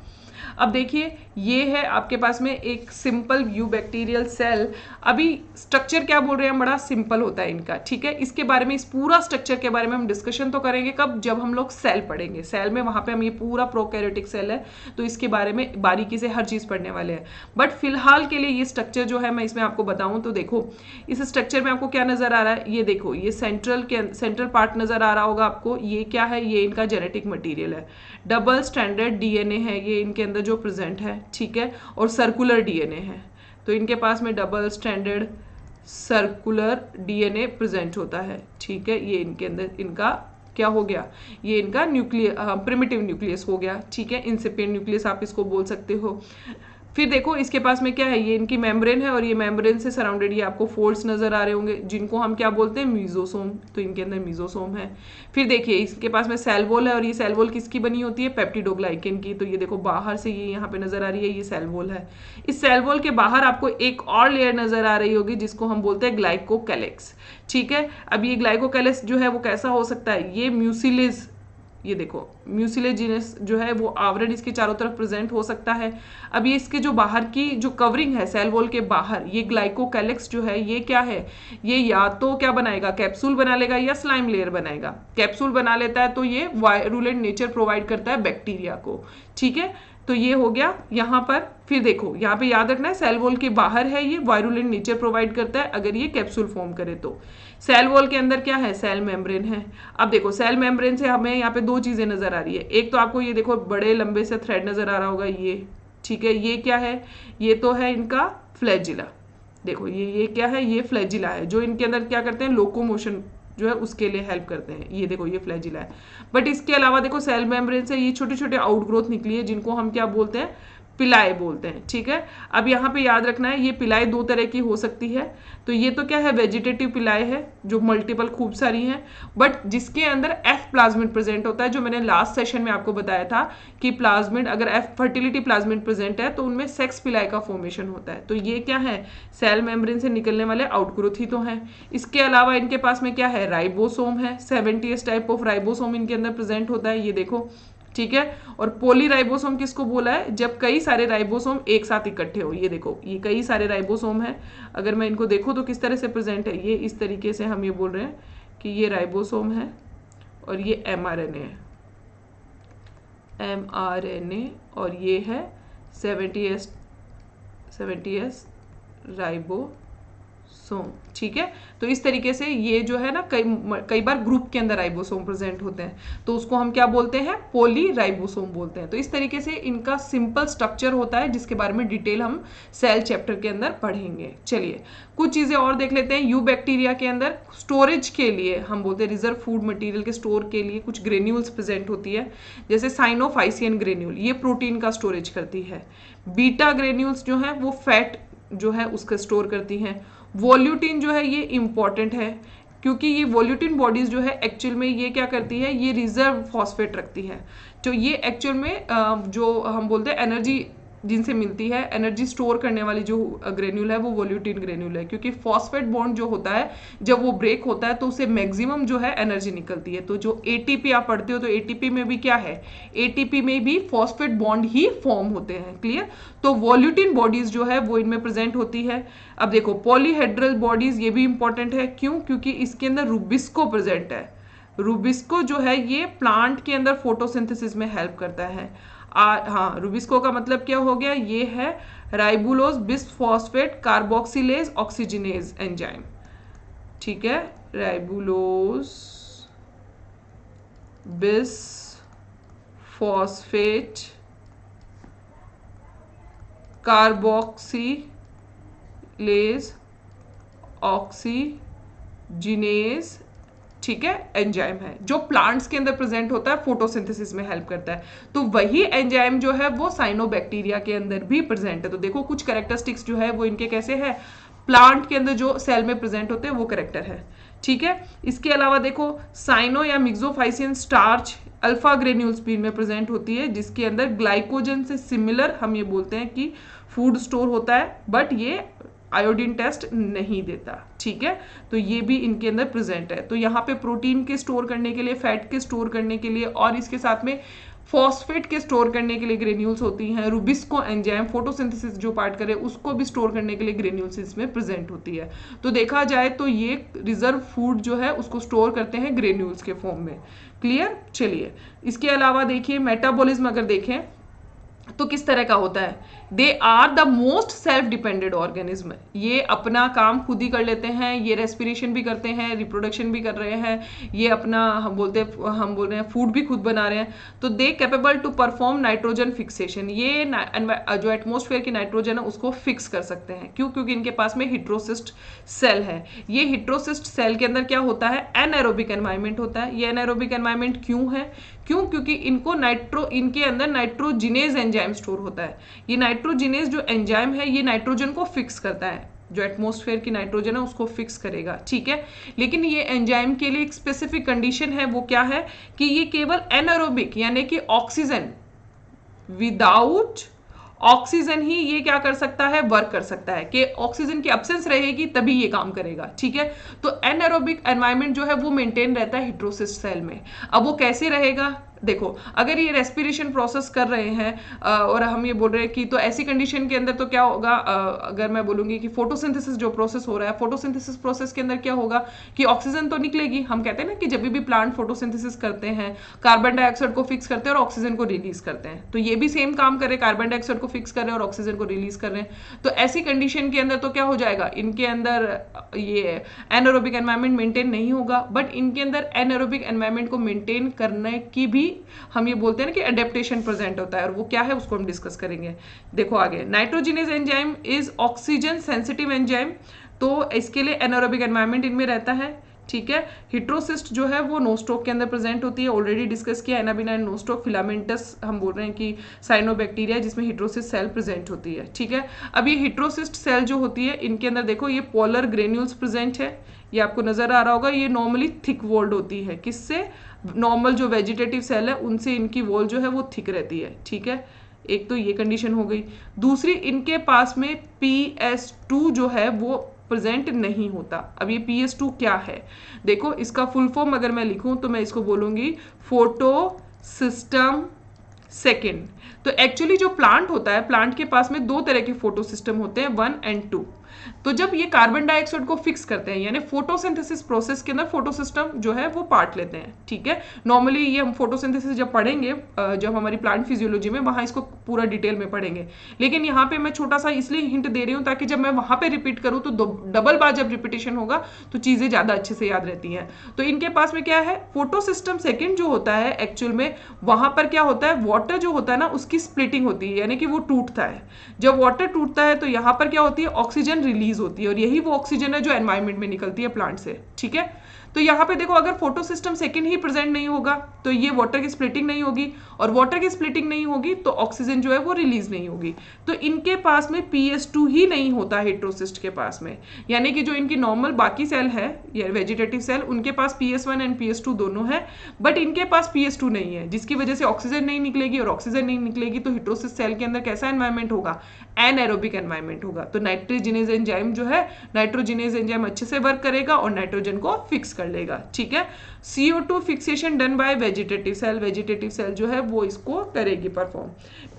अब देखिए ये है आपके पास में एक सिंपल व्यू बैक्टीरियल सेल। अभी स्ट्रक्चर क्या बोल रहे हैं, बड़ा सिंपल होता है इनका। ठीक है, इसके बारे में, इस पूरा स्ट्रक्चर के बारे में हम डिस्कशन तो करेंगे कब, जब हम लोग सेल पढ़ेंगे। सेल में वहां पे हम ये पूरा प्रोकैरियोटिक सेल है तो इसके बारे में बारीकी से हर चीज पढ़ने वाले हैं। बट फिलहाल के लिए ये स्ट्रक्चर जो है मैं इसमें आपको बताऊं तो देखो इस स्ट्रक्चर में आपको क्या नजर आ रहा है, ये देखो ये सेंट्रल पार्ट नजर आ रहा होगा आपको। ये क्या है, ये इनका जेनेटिक मटीरियल है। डबल स्टैंडर्ड डीएनए है ये इनके अंदर जो प्रेजेंट है। ठीक है, और सर्कुलर डीएनए है। तो इनके पास में double standard circular DNA present होता है। ठीक है, ये इनके अंदर इनका क्या हो गया, ये इनका न्यूक्लियस, प्रिमिटिव न्यूक्लियस हो गया। ठीक है, इंसिपिएंट न्यूक्लियस आप इसको बोल सकते हो। फिर देखो इसके पास में क्या है, ये इनकी मेम्ब्रेन है और ये मेम्ब्रेन से सराउंडेड ये आपको फोल्ड्स नजर आ रहे होंगे जिनको हम क्या बोलते हैं, मीजोसोम। तो इनके अंदर मीजोसोम है। फिर देखिए इसके पास में सेल वॉल है और ये सेल वॉल किसकी बनी होती है, पेप्टिडोग्लाइकेन की। तो ये देखो बाहर से ये यहाँ पे नजर आ रही है, ये सेल वॉल है। इस सेल वॉल के बाहर आपको एक और लेयर नजर आ रही होगी जिसको हम बोलते हैं ग्लाइकोकैलेक्स। ठीक है, अब ये ग्लाइकोकैलेक्स जो है वो कैसा हो सकता है, ये म्यूसिलेज, ये देखो म्यूसिलेजिनस जो है वो आवरण इसके चारों तरफ प्रेजेंट हो सकता है। अब ये इसके जो बाहर की जो कवरिंग है सेल वॉल के बाहर, ये ग्लाइकोकैलेक्स जो है ये क्या है, ये या तो क्या बनाएगा, कैप्सूल बना लेगा या स्लाइम लेयर बनाएगा। कैप्सूल बना लेता है तो ये वायरुलेंट नेचर प्रोवाइड करता है बैक्टीरिया को। ठीक है, तो ये हो गया यहाँ पर। फिर देखो यहाँ पे याद रखना है सेल वॉल के बाहर है ये वायरुलेंट नेचर प्रोवाइड करता है अगर ये कैप्सूल फॉर्म करे तो। सेल वॉल के अंदर क्या है, सेल मेम्ब्रेन है। अब देखो सेल मेम्ब्रेन से हमें यहाँ पे दो चीजें नजर आ रही है। एक तो आपको ये देखो बड़े लंबे से थ्रेड नजर आ रहा होगा ये। ठीक है, ये क्या है, ये तो है इनका फ्लैजिला। देखो ये क्या है, ये फ्लैजिला है जो इनके अंदर क्या करते हैं, लोकोमोशन जो है उसके लिए हेल्प करते हैं। ये देखो ये फ्लैजिला है। बट इसके अलावा देखो सेल मेम्ब्रेन से ये छोटे छोटे आउटग्रोथ निकली है जिनको हम क्या बोलते हैं, पिलाए बोलते हैं। ठीक है, अब यहाँ पे याद रखना है ये पिलाए दो तरह की हो सकती है। तो ये तो क्या है, वेजिटेटिव पिलाए है जो मल्टीपल खूब सारी हैं, बट जिसके अंदर एफ प्लाज्मिड प्रेजेंट होता है, जो मैंने लास्ट सेशन में आपको बताया था कि प्लाज्मिड अगर एफ फर्टिलिटी प्लाज्मिड प्रेजेंट है तो उनमें सेक्स पिलाए का फॉर्मेशन होता है। तो ये क्या है, सेल मेम्ब्रेन से निकलने वाले आउटग्रोथ ही तो हैं। इसके अलावा इनके पास में क्या है, राइबोसोम है। 70s टाइप ऑफ राइबोसोम इनके अंदर प्रेजेंट होता है, ये देखो। ठीक है, और पोलीराइबोसोम किसको बोला है, जब कई सारे राइबोसोम एक साथ इकट्ठे हो। ये देखो ये कई सारे राइबोसोम है, अगर मैं इनको देखूं तो किस तरह से प्रेजेंट है, ये इस तरीके से हम ये बोल रहे हैं कि ये राइबोसोम है और ये mRNA है, mRNA, और ये है 70s राइबोसोम। ठीक है, तो इस तरीके से ये जो है ना कई बार ग्रुप के अंदर राइबोसोम प्रेजेंट होते हैं तो उसको हम क्या बोलते हैं, पोली राइबोसोम बोलते हैं। तो इस तरीके से इनका सिंपल स्ट्रक्चर होता है जिसके बारे में डिटेल हम सेल चैप्टर के अंदर पढ़ेंगे। चलिए कुछ चीजें और देख लेते हैं। यू बैक्टीरिया के अंदर स्टोरेज के लिए हम बोलते हैं रिजर्व फूड मटेरियल के स्टोर के लिए कुछ ग्रेन्यूल्स प्रेजेंट होती है, जैसे साइनोफाइसियन ग्रेन्यूल, ये प्रोटीन का स्टोरेज करती है। बीटा ग्रेन्यूल्स जो है वो फैट जो है उसका स्टोर करती हैं। वोल्यूटिन जो है ये इंपॉर्टेंट है क्योंकि ये वोल्यूटिन बॉडीज जो है एक्चुअल में ये क्या करती है, ये रिजर्व फॉस्फेट रखती है। तो ये एक्चुअल में जो हम बोलते हैं एनर्जी जिनसे मिलती है, एनर्जी स्टोर करने वाली जो ग्रेन्यूल है वो वोल्यूटिन ग्रेन्यूल है, क्योंकि फॉस्फेट बॉन्ड जो होता है जब वो ब्रेक होता है तो उससे मैक्सिमम जो है एनर्जी निकलती है। तो जो एटीपी आप पढ़ते हो तो एटीपी में भी क्या है, एटीपी में भी फॉस्फेट बॉन्ड ही फॉर्म होते हैं। क्लियर, तो वोल्यूटिन बॉडीज जो है वो इनमें प्रेजेंट होती है। अब देखो पॉलीहेड्रल बॉडीज, ये भी इंपॉर्टेंट है, क्यों, क्योंकि इसके अंदर रूबिस्को प्रेजेंट है। रूबिस्को जो है ये प्लांट के अंदर फोटोसिंथेसिस में हेल्प करता है। हाँ, रूबिस्को का मतलब क्या हो गया, ये है ribulose bisphosphate carboxylase oxygenase enzyme. ठीक है, राइबुलोज बिसफॉस्फेट कार्बोक्सिलेज ऑक्सीजिनेज, ठीक है, एंजाइम है जो प्लांट्स के अंदर प्रेजेंट होता है, फोटोसिंथेसिस में हेल्प करता है। तो वही एंजाइम जो है वो साइनोबैक्टीरिया के अंदर भी प्रेजेंट है। तो देखो कुछ कैरेक्टरिस्टिक्स जो है वो इनके कैसे है, प्लांट के अंदर जो सेल में प्रेजेंट होते हैं वो कैरेक्टर है, ठीक है। इसके अलावा देखो साइनो या मिक्सोफाइसियन स्टार्च अल्फा ग्रेन्यूल स्पीड में प्रेजेंट होती है, जिसके अंदर ग्लाइकोजन से सिमिलर हम ये बोलते हैं कि फूड स्टोर होता है, बट ये आयोडीन टेस्ट नहीं देता, ठीक है। तो ये भी इनके अंदर प्रेजेंट है। तो यहाँ पे प्रोटीन के स्टोर करने के लिए, फैट के स्टोर करने के लिए और इसके साथ में फॉस्फेट के स्टोर करने के लिए ग्रेन्यूल्स होती हैं। रुबिस्को एंजाइम फोटोसिंथेसिस जो पार्ट करे उसको भी स्टोर करने के लिए ग्रेन्यूल्स इसमें प्रेजेंट होती है। तो देखा जाए तो ये रिजर्व फूड जो है उसको स्टोर करते हैं ग्रेन्यूल्स के फॉर्म में। क्लियर? चलिए इसके अलावा देखिए मेटाबॉलिज्म अगर देखें तो किस तरह का होता है, they are the most self dependent organism. ये अपना काम खुद ही कर लेते हैं, ये रेस्पिरेशन भी करते हैं, रिप्रोडक्शन भी कर रहे हैं, ये अपना हम बोल रहे हैं फूड भी खुद बना रहे हैं। तो they capable to perform nitrogen fixation, ये जो एटमोस्फेयर की नाइट्रोजन है उसको फिक्स कर सकते हैं। क्यों? क्योंकि इनके पास में हिट्रोसिस्ट सेल है। ये हिट्रोसिस्ट सेल के अंदर क्या होता है, एनाएरोबिक एनवायरनमेंट होता है। ये एनाएरोबिक एनवायरनमेंट क्यों है? क्यों? क्योंकि इनके अंदर नाइट्रोजिनेज एंजाइम स्टोर होता है। ये नाइट्रोजिनेज जो एंजाइम है ये नाइट्रोजन को फिक्स करता है, जो एटमॉस्फेयर की नाइट्रोजन है उसको फिक्स करेगा, ठीक है। लेकिन ये एंजाइम के लिए एक स्पेसिफिक कंडीशन है, वो क्या है कि ये केवल एनारोबिक यानी कि ऑक्सीजन, विदाउट ऑक्सीजन ही ये क्या कर सकता है, वर्क कर सकता है। कि ऑक्सीजन की एब्सेंस रहेगी तभी ये काम करेगा, ठीक है। तो एनारोबिक एनवायरनमेंट जो है वो मेंटेन रहता है हिट्रोसिस्ट सेल में। अब वो कैसे रहेगा, देखो अगर ये रेस्पिरेशन प्रोसेस कर रहे हैं और हम ये बोल रहे हैं कि तो ऐसी कंडीशन के अंदर तो क्या होगा, अगर मैं बोलूंगी कि फोटोसिंथेसिस जो प्रोसेस हो रहा है, फोटोसिंथेसिस प्रोसेस के अंदर क्या होगा कि ऑक्सीजन तो निकलेगी। हम कहते हैं ना कि जब भी प्लांट फोटोसिंथेसिस करते हैं कार्बन डाइऑक्साइड को फिक्स करते हैं और ऑक्सीजन को रिलीज करते हैं। तो ये भी सेम काम कर रहे हैं, कार्बन डाइऑक्साइड को फिक्स कर रहे हैं और ऑक्सीजन को रिलीज कर रहे हैं। तो ऐसी कंडीशन के अंदर तो क्या हो जाएगा, इनके अंदर ये एनारोबिक एनवायरनमेंट मेंटेन नहीं होगा। बट इनके अंदर एनारोबिक एनवायरनमेंट को मेंटेन करने की भी हम ये बोलते हैं ना कि एडेप्टेशन प्रेजेंट होता है, और वो क्या है उसको हम डिस्कस करेंगे। देखो आगे, nitrogenase enzyme is oxygen sensitive enzyme. तो इसके लिए एनारोबिक एनवायरनमेंट इनमें रहता है, ठीक है। हिट्रोसिस्ट जो है वो नोस्टॉक के अंदर प्रेजेंट होती है, ऑलरेडी डिस्कस किया एनाबिना एंड नोस्टॉक। फिलामेंटस हम बोल रहे हैं कि साइनोबैक्टीरिया जिसमें हिट्रोसिस्ट सेल प्रेजेंट होती है, ठीक है। अब ये हिट्रोसिस्ट सेल जो होती है इनके अंदर देखो ये पोलर ग्रेन्यूल्स प्रेजेंट है, ये आपको नजर आ रहा होगा। ये नॉर्मली थिक वॉल्ड होती है, किससे, नॉर्मल जो वेजिटेटिव सेल है उनसे इनकी वॉल जो है वो थिक रहती है, ठीक है। एक तो ये कंडीशन हो गई। दूसरी, इनके पास में PS2 जो है वो प्रेजेंट नहीं होता। अब ये PS2 क्या है, देखो इसका फुल फॉर्म अगर मैं लिखूं तो मैं इसको बोलूंगी फोटो सिस्टम सेकेंड। तो एक्चुअली जो प्लांट होता है, प्लांट के पास में दो तरह के फोटो सिस्टम होते हैं, 1 और 2। तो जब ये कार्बन डाइऑक्साइड को फिक्स करते हैं यानी फोटोसिंथेसिस प्रोसेस के अंदर फोटो सिस्टम जो है वो पार्ट लेते हैं, ठीक है। नॉर्मली ये हम फोटोसिंथेसिस जब पढ़ेंगे, जब हमारी प्लांट फिजियोलॉजी में, वहां इसको पूरा डिटेल में पढ़ेंगे। लेकिन यहाँ पे मैं छोटा सा इसलिए हिंट दे रही हूँ ताकि जब मैं वहां पे रिपीट करूँ तो डबल बार जब रिपीटेशन होगा तो चीजें ज्यादा अच्छे से याद रहती हैं। तो इनके पास में क्या है, फोटो सिस्टम सेकेंड जो होता है एक्चुअल में वहां पर क्या होता है, वाटर जो होता है ना उसकी स्प्लिटिंग होती है, यानी कि वो टूटता है। जब वाटर टूटता है तो यहाँ पर क्या होती है, ऑक्सीजन रिलीज होती है, और यही वो ऑक्सीजन है जो एनवायरनमेंट में निकलती है प्लांट से, ठीक है। तो यहाँ पे देखो अगर फोटो सिस्टम सेकेंड ही प्रेजेंट नहीं होगा तो ये वाटर की स्प्लिटिंग नहीं होगी, और वाटर की स्प्लिटिंग नहीं होगी तो ऑक्सीजन जो है वो रिलीज नहीं होगी। तो इनके पास में PS2 ही नहीं होता हेट्रोसिस्ट के पास में, यानी कि जो इनकी नॉर्मल बाकी सेल है या वेजिटेटिव सेल उनके पास PS1 एंड PS2 दोनों है, बट इनके पास PS2 नहीं है, जिसकी वजह से ऑक्सीजन नहीं निकलेगी, और ऑक्सीजन नहीं निकलेगी तो हिट्रोसिस्ट सेल के अंदर कैसा एनवायरनमेंट होगा, एनाएरोबिक एनवायरनमेंट होगा। तो नाइट्रोजिनेज एंजाइम जो है, नाइट्रोजिनेज एंजाइम अच्छे से वर्क करेगा और नाइट्रोजन को फिक्स कर लेगा, ठीक है। CO2 fixation done by vegetative cell, vegetative cell जो है वो इसको करेगी perform.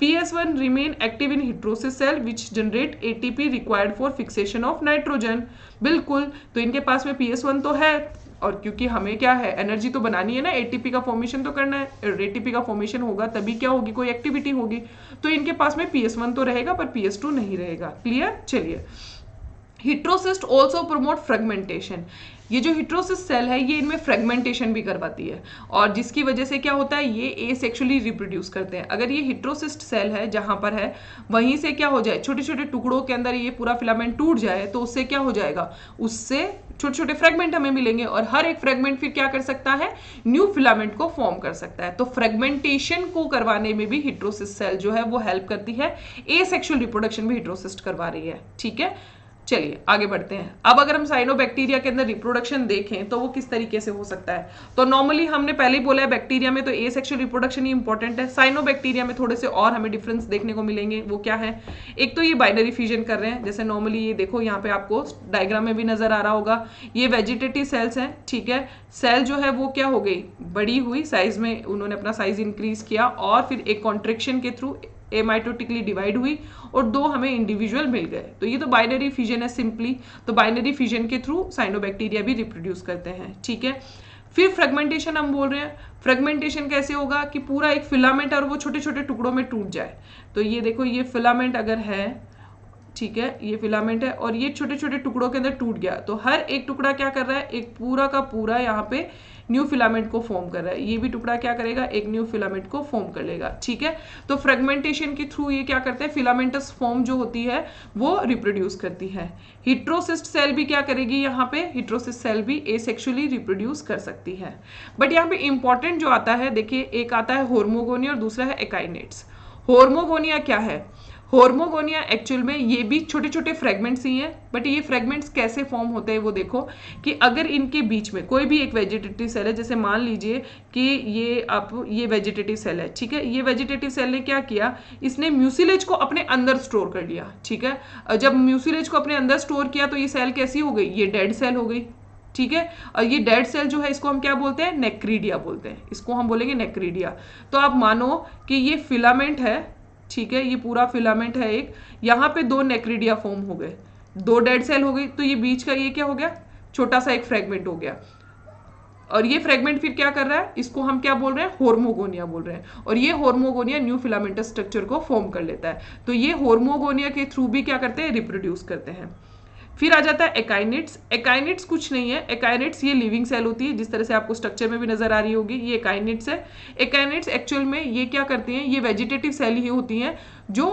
PS1 remain active in heterocyst cell which generate ATP required for fixation of nitrogen. बिल्कुल, तो इनके पास में PS1 तो है, और क्योंकि हमें क्या है, एनर्जी तो बनानी है ना, ATP का फॉर्मेशन तो करना है, ATP का फॉर्मेशन होगा तभी क्या होगी, कोई एक्टिविटी होगी। तो इनके पास में PS1 तो रहेगा पर PS2 नहीं रहेगा। क्लियर? चलिए हिट्रोसिस्ट ऑल्सो प्रोमोट फ्रेगमेंटेशन। ये जो हिट्रोसिस्ट सेल है ये इनमें फ्रेगमेंटेशन भी करवाती है, और जिसकी वजह से क्या होता है, ये एसेक्सुअली रिप्रोड्यूस करते हैं। अगर ये हिट्रोसिस्ट सेल है जहां पर है, वहीं से क्या हो जाए, छोटे छोटे टुकड़ों के अंदर ये पूरा फिलामेंट टूट जाए, तो उससे क्या हो जाएगा, उससे छोटे छोटे फ्रेगमेंट हमें मिलेंगे, और हर एक फ्रेगमेंट फिर क्या कर सकता है, न्यू फिलामेंट को फॉर्म कर सकता है। तो फ्रेगमेंटेशन को करवाने में भी हिट्रोसिस्ट सेल जो है वो हेल्प करती है। एसेक्सुअल रिप्रोडक्शन भी हिट्रोसिस्ट करवा रही है। ठीक है, चलिए आगे बढ़ते हैं। अब अगर हम साइनोबैक्टीरिया के अंदर रिप्रोडक्शन देखें तो वो किस तरीके से हो सकता है, तो नॉर्मली हमने पहले ही बोला है बैक्टीरिया में तो एसेक्सुअल रिप्रोडक्शन ही इंपॉर्टेंट है। साइनोबैक्टीरिया में थोड़े से और हमें डिफरेंस देखने को मिलेंगे। वो क्या है, एक तो ये बाइनरी फ्यूजन कर रहे हैं, जैसे नॉर्मली ये देखो यहाँ पे आपको डायग्राम में भी नजर आ रहा होगा, ये वेजिटेटिव सेल्स हैं। ठीक है, सेल जो है वो क्या हो गई, बड़ी हुई साइज में, उन्होंने अपना साइज इंक्रीज किया, और फिर एक कॉन्ट्रेक्शन के थ्रू एमाइटोटिकली डिवाइड हुई, और दो हमें इंडिविजुअल मिल गए। तो ये तो बाइनरी फ्यूजन है सिंपली। तो बाइनरी फ्यूजन के थ्रू साइनोबैक्टीरिया भी रिप्रोड्यूस करते हैं। ठीक है, फिर फ्रेगमेंटेशन हम बोल रहे हैं। फ्रेगमेंटेशन कैसे होगा कि पूरा एक फिलामेंट और वो छोटे छोटे टुकड़ों में टूट जाए। तो ये देखो, ये फिलामेंट अगर है, ठीक है, ये फिलामेंट है और ये छोटे छोटे टुकड़ों के अंदर टूट गया, तो हर एक टुकड़ा क्या कर रहा है, एक पूरा का पूरा यहाँ पे न्यू फिलामेंट को फॉर्म कर रहा है। ये भी टुकड़ा क्या करेगा, एक न्यू फिलामेंट को फॉर्म कर लेगा। ठीक है, तो फ्रेगमेंटेशन के थ्रू ये क्या करते हैं, फिलामेंटस फॉर्म जो होती है वो रिप्रोड्यूस करती है। हिट्रोसिस्ट सेल भी क्या करेगी, यहाँ पे हिट्रोसिस्ट सेल भी एसेक्सुअली रिप्रोड्यूस कर सकती है। बट यहाँ पे इंपॉर्टेंट जो आता है, देखिए, एक आता है होर्मोगोनिया और दूसरा है एकाइनेट्स। होर्मोगोनिया क्या है, होर्मोगोनिया एक्चुअल में ये भी छोटे छोटे फ्रेगमेंट्स ही हैं, बट ये फ्रेगमेंट्स कैसे फॉर्म होते हैं वो देखो, कि अगर इनके बीच में कोई भी एक वेजिटेटिव सेल है, जैसे मान लीजिए कि ये वेजिटेटिव सेल है। ठीक है, ये वेजिटेटिव सेल ने क्या किया, इसने म्यूसिलेज को अपने अंदर स्टोर कर लिया। ठीक है, जब म्यूसिलेज को अपने अंदर स्टोर किया तो ये सेल कैसी हो गई, ये डेड सेल हो गई। ठीक है, और ये डेड सेल जो है इसको हम क्या बोलते हैं, नेक्रीडिया बोलते हैं, इसको हम बोलेंगे नेक्रीडिया। तो आप मानो कि ये फिलामेंट है, ठीक है, ये पूरा फिलामेंट है एक, यहाँ पे दो नेक्रीडिया फॉर्म हो गए, दो डेड सेल हो गई, तो ये बीच का ये क्या हो गया, छोटा सा एक फ्रेगमेंट हो गया, और ये फ्रेगमेंट फिर क्या कर रहा है, इसको हम क्या बोल रहे हैं, होर्मोगोनिया बोल रहे हैं, और ये होर्मोगोनिया न्यू फिलामेंटस स्ट्रक्चर को फॉर्म कर लेता है। तो ये होर्मोगोनिया के थ्रू भी क्या करते हैं, रिप्रोड्यूस करते हैं। फिर आ जाता है एकाइनेट्स। एकाइनेट्स कुछ नहीं है, एकाइनेट्स ये लिविंग सेल होती है, जिस तरह से आपको स्ट्रक्चर में भी नजर आ रही होगी, ये एकाइनेट्स है। एकाइनेट्स एक्चुअल में ये क्या करती हैं, ये वेजिटेटिव सेल ही होती हैं जो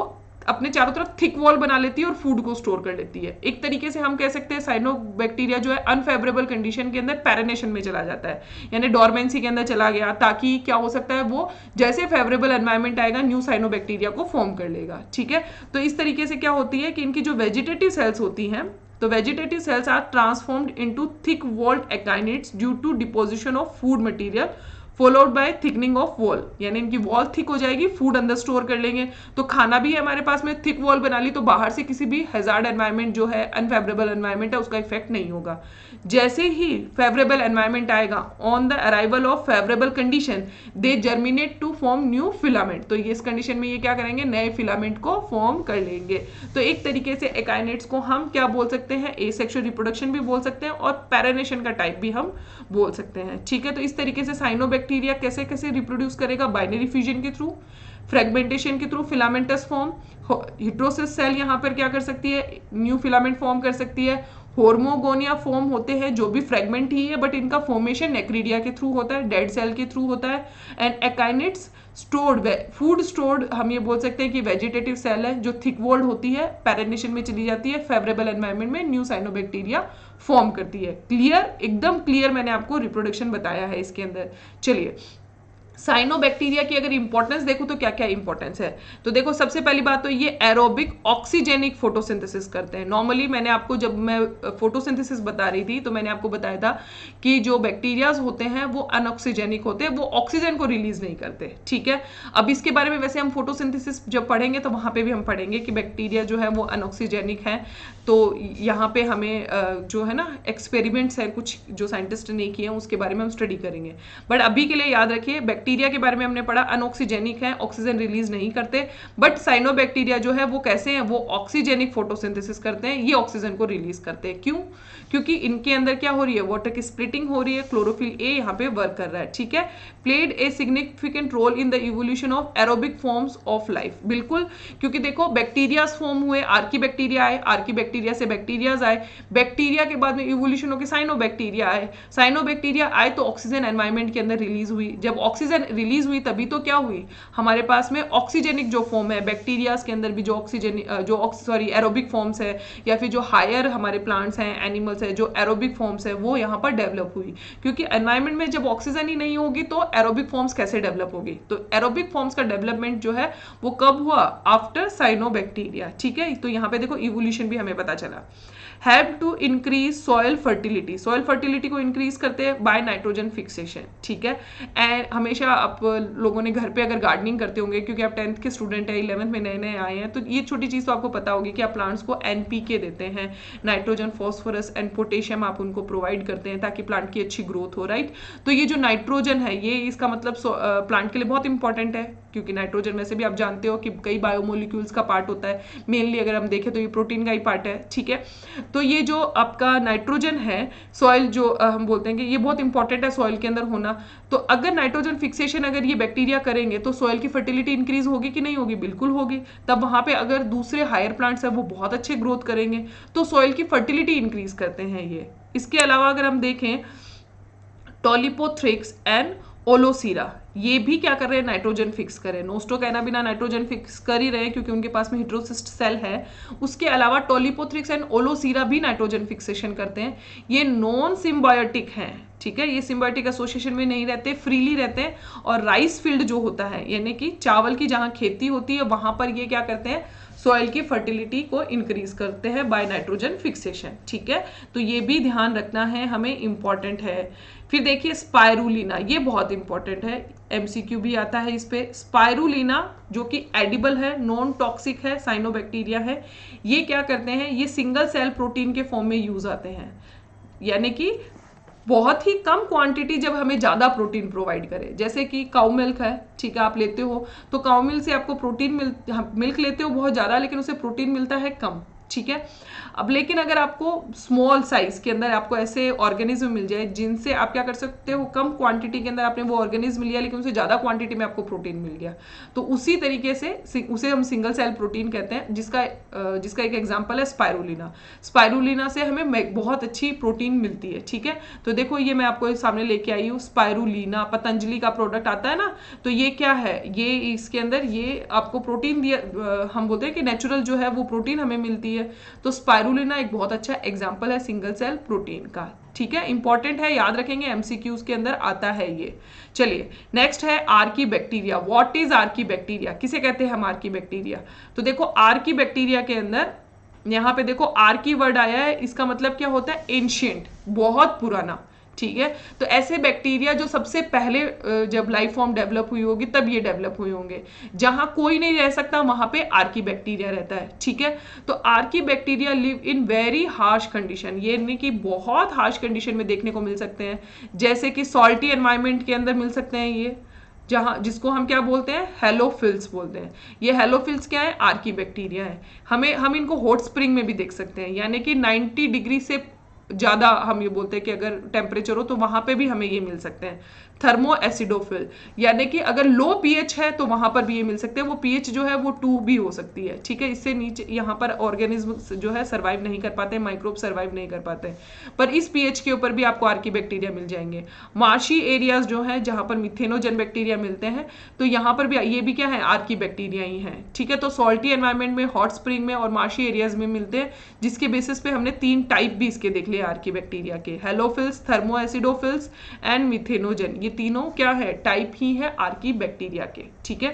अपने चारों तरफ थिक वॉल बना लेती है और फूड को स्टोर कर लेती है। एक तरीके से हम कह सकते हैं साइनोबैक्टीरिया जो है अनफेवरेबल कंडीशन के अंदर पैरानेशन में चला जाता है, यानी डोरमेंसी के अंदर चला गया, ताकि क्या हो सकता है, वो जैसे फेवरेबल एनवायरमेंट आएगा न्यू साइनोबैक्टीरिया को फॉर्म कर लेगा। ठीक है, तो इस तरीके से क्या होती है कि इनकी जो वेजिटेटिव सेल्स होती हैं, तो vegetative cells are transformed into thick walled akinetes due to deposition of food material followed by thickening of wall, यानी इनकी वॉल थिक हो जाएगी, फूड अंदर स्टोर कर लेंगे। तो खाना भी हमारे पास में थिक वॉल बना ली, तो बाहर से किसी भी हैजार्ड एनवायरनमेंट जो है, अनफेवरेबल एनवायरनमेंट है, उसका इफेक्ट नहीं होगा। जैसे ही फेवरेबल एनवायरनमेंट आएगा, on the arrival of favourable condition, they germinate to form new filament. तो ये इस कंडीशन में ये क्या करेंगे, नए फिलामेंट को फॉर्म कर लेंगे। तो एक तरीके से एकाइनेट्स को हम क्या बोल सकते हैं, एसेक्सुअल रिप्रोडक्शन भी बोल सकते हैं और पैरानेशन का टाइप भी हम बोल सकते हैं। ठीक है, तो इस तरीके से साइनोबैक्टीरिया कैसे कैसे रिप्रोड्यूस करेगा, बाइनरी फ्यूजन के थ्रू, फ्रेगमेंटेशन के through, filamentous form, heterocyst cell यहाँ पर क्या कर सकती है, न्यू फिलामेंट फॉर्म कर सकती है। होर्मोगोनिया फॉर्म होते हैं जो भी फ्रेगमेंट ही है, बट इनका फॉर्मेशन नेक्रीडिया के थ्रू होता है, डेड सेल के थ्रू होता है। एंड एकाइनेट्स स्टोर्ड फूड स्टोर्ड, हम ये बोल सकते हैं कि वेजिटेटिव सेल है जो थिक वॉल्ड होती है, पैरानेशन में चली जाती है, फेवरेबल एनवायरनमेंट में न्यू साइनोबैक्टीरिया फॉर्म करती है। क्लियर, एकदम क्लियर मैंने आपको रिप्रोडक्शन बताया है इसके अंदर। चलिए, साइनोबैक्टीरिया की अगर इंपॉर्टेंस देखो तो क्या क्या इंपॉर्टेंस है, तो देखो सबसे पहली बात तो ये एरोबिक ऑक्सीजेनिक फोटोसिंथेसिस करते हैं। नॉर्मली मैंने आपको, जब मैं फोटोसिंथेसिस बता रही थी, तो मैंने आपको बताया था कि जो बैक्टीरियाज होते हैं वो अनऑक्सीजेनिक होते हैं, वो ऑक्सीजन को रिलीज नहीं करते। ठीक है, अब इसके बारे में वैसे हम फोटोसिंथेसिस जब पढ़ेंगे तो वहां पे भी हम पढ़ेंगे कि बैक्टीरिया जो है वो अनऑक्सीजेनिक है। तो यहाँ पे हमें जो है ना एक्सपेरिमेंट्स है कुछ जो साइंटिस्ट ने किए हैं, उसके बारे में हम स्टडी करेंगे। बट अभी के लिए याद रखिए, बैक्टीरिया के बारे में हमने पढ़ा, अनऑक्सीजेनिक है, ऑक्सीजन रिलीज नहीं करते। बट साइनोबैक्टीरिया जो है वो कैसे हैं, वो ऑक्सीजेनिक फोटोसिंथेसिस करते हैं, ये ऑक्सीजन को रिलीज करते हैं। क्यों? क्योंकि इनके अंदर क्या हो रही है, वाटर की स्प्लिटिंग हो रही है, क्लोरोफिल ए यहाँ पे वर्क कर रहा है। ठीक है, played a significant role in the evolution of aerobic forms of life. बिल्कुल, क्योंकि देखो बैक्टीरियाज फॉर्म हुए, आर्की बैक्टीरिया आए, आर्की बैक्टीरिया से बैक्टीरियाज आए, बैक्टीरिया के बाद में इवोल्यूशन होकर साइनोबैक्टीरिया आए, साइनोबैक्टीरिया आए तो ऑक्सीजन एनवायरमेंट के अंदर रिलीज हुई। जब ऑक्सीजन रिलीज हुई तभी तो क्या हुई, हमारे पास में ऑक्सीजेनिक जो फॉर्म है बैक्टीरियाज के अंदर भी जो ऑक्सीजन एरोबिक फॉर्म्स है, या फिर जो हायर हमारे प्लांट्स हैं, एनिमल्स है, जो एरोबिक फॉर्म्स है वो यहाँ पर डेवलप हुई। क्योंकि एनवायरमेंट में जब ऑक्सीजन ही नहीं होगी तो एरोबिक फॉर्म्स कैसे डेवलप होगी? तो एरोबिक फॉर्म्स का डेवलपमेंट जो है वो कब हुआ, आफ्टर साइनोबैक्टीरिया। ठीक है, तो यहाँ पे देखो इवोल्यूशन भी हमें पता चला। Have to increase soil fertility, soil fertility को इंक्रीज करते हैं बाय नाइट्रोजन फिक्सेशन। ठीक है, एंड हमेशा आप लोगों ने घर पे अगर गार्डनिंग करते होंगे, क्योंकि आप 10th के स्टूडेंट है, 11th में नए नए आए हैं, तो ये छोटी चीज तो आपको पता होगी कि आप प्लांट्स को NPK देते हैं, नाइट्रोजन, फॉस्फोरस एंड पोटेशियम आप उनको प्रोवाइड करते हैं ताकि प्लांट की अच्छी ग्रोथ हो। राइट, तो ये जो नाइट्रोजन है ये इसका मतलब प्लांट के लिए बहुत इंपॉर्टेंट है, क्योंकि नाइट्रोजन में से भी आप जानते हो कि कई बायोमोलिक्यूल्स का पार्ट होता है, मेनली अगर हम देखें तो ये प्रोटीन का ही पार्ट है। ठीक है, तो ये जो आपका नाइट्रोजन है, सॉइल जो हम बोलते हैं कि ये बहुत इंपॉर्टेंट है सॉइल के अंदर होना। तो अगर नाइट्रोजन फिक्सेशन अगर ये बैक्टीरिया करेंगे तो सॉइल की फर्टिलिटी इंक्रीज होगी कि नहीं होगी? बिल्कुल होगी। तब वहां पे अगर दूसरे हायर प्लांट्स है वो बहुत अच्छे ग्रोथ करेंगे, तो सॉइल की फर्टिलिटी इंक्रीज करते हैं ये। इसके अलावा अगर हम देखें टोलिपोथ्रिक्स एंड ओलोसीरा, ये भी क्या कर रहे हैं, नाइट्रोजन फिक्स कर रहे हैं। नोस्टोकैनाबिना नाइट्रोजन फिक्स कर ही रहे हैं क्योंकि उनके पास में हिट्रोसिस्ट सेल है। उसके अलावा टोलिपोथ्रिक्स एंड ओलोसीरा भी नाइट्रोजन फिक्सेशन करते हैं। ये नॉन सिम्बायोटिक हैं। ठीक है, ये सिम्बायोटिक एसोसिएशन में नहीं रहते, फ्रीली रहते हैं। और राइस फील्ड जो होता है, यानी कि चावल की जहां खेती होती है वहां पर ये क्या करते हैं, सॉइल की फर्टिलिटी को इंक्रीज करते हैं बाय नाइट्रोजन फिक्सेशन। ठीक है, तो ये भी ध्यान रखना है हमें, इंपॉर्टेंट है। फिर देखिए स्पायरुलिना, ये बहुत इंपॉर्टेंट है, MCQ भी आता है इस पे। स्पायरुलिना जो कि एडिबल है, नॉन टॉक्सिक है, साइनोबैक्टीरिया है। ये क्या करते हैं, ये सिंगल सेल प्रोटीन के फॉर्म में यूज आते हैं, यानी कि बहुत ही कम क्वांटिटी जब हमें ज़्यादा प्रोटीन प्रोवाइड करे। जैसे कि काउ मिल्क है, ठीक है, आप लेते हो तो काउ मिल्क से आपको प्रोटीन मिल्क लेते हो बहुत ज़्यादा, लेकिन उसे प्रोटीन मिलता है कम। ठीक है, अब लेकिन अगर आपको स्मॉल साइज के अंदर आपको ऐसे ऑर्गेनिज्म मिल जाए जिनसे आप क्या कर सकते हो, कम क्वांटिटी के अंदर आपने वो ऑर्गेनिज्म लिया लेकिन उसे ज़्यादा क्वांटिटी में आपको प्रोटीन मिल गया, तो उसी तरीके से उसे हम सिंगल सेल प्रोटीन कहते हैं, जिसका एक एग्जाम्पल है स्पायरुलिना। स्पायरुलिना से हमें बहुत अच्छी प्रोटीन मिलती है। ठीक है, तो देखो ये मैं आपको सामने लेके आई हूँ स्पायरुलिना, पतंजलि का प्रोडक्ट आता है ना, तो ये क्या है, ये इसके अंदर ये आपको प्रोटीन दिया, हम बोलते हैं कि नेचुरल जो है वो प्रोटीन हमें मिलती है। तो स्पायरुलिना एक बहुत अच्छा एग्जांपल है सिंगल सेल प्रोटीन का। ठीक है, इंपॉर्टेंट है, याद रखेंगे, MCQs के अंदर आता है ये। चलिए नेक्स्ट है Archie bacteria. What is Archie bacteria, किसे कहते हैं हम आर्की बैक्टीरिया? तो देखो आर्की बैक्टीरिया के अंदर यहाँ पे देखो आर्की वर्ड आया है, इसका मतलब क्या होता है, एंशिएंट, बहुत पुराना। ठीक है, तो ऐसे बैक्टीरिया जो सबसे पहले जब लाइफ फॉर्म डेवलप हुई होगी तब ये डेवलप हुए होंगे, जहां कोई नहीं रह सकता वहां पे आर्की बैक्टीरिया रहता है। ठीक है, तो Archie bacteria live in very harsh condition, ये नहीं कि बहुत हार्श कंडीशन में देखने को मिल सकते हैं, जैसे कि सॉल्टी एनवायरनमेंट के अंदर मिल सकते हैं ये, जिसको हम क्या बोलते हैं, हेलोफिल्स बोलते हैं। ये हेलोफिल्स क्या है, आर्की बैक्टीरिया है। हम इनको हॉट स्प्रिंग में भी देख सकते हैं, यानी कि 90 डिग्री से ज़्यादा हम ये बोलते हैं कि अगर टेम्परेचर हो तो वहाँ पे भी हमें ये मिल सकते हैं। थर्मो एसिडोफिल, यानी कि अगर लो पीएच है तो वहाँ पर भी ये मिल सकते हैं, वो पीएच जो है वो 2 भी हो सकती है। ठीक है, इससे नीचे यहाँ पर ऑर्गेनिज्म जो है सर्वाइव नहीं कर पाते, माइक्रोब सर्वाइव नहीं कर पाते, पर इस पीएच के ऊपर भी आपको आर्की बैक्टीरिया मिल जाएंगे। मार्शी एरियाज जो है जहाँ पर मिथेनोजन बैक्टीरिया मिलते हैं, तो यहाँ पर भी ये भी क्या है, आर्की बैक्टीरिया ही है। ठीक है, तो सॉल्टी एनवायरनमेंट में, हॉट स्प्रिंग में और मार्शी एरियाज में मिलते हैं, जिसके बेसिस पे हमने 3 टाइप भी इसके देख लिए आर्की बैक्टीरिया के, हेलोफिल्स, थर्मो एसिडोफिल्स एंड मिथेनोजन। ये तीनों क्या है, टाइप ही है आर्की बैक्टीरिया के। ठीक है,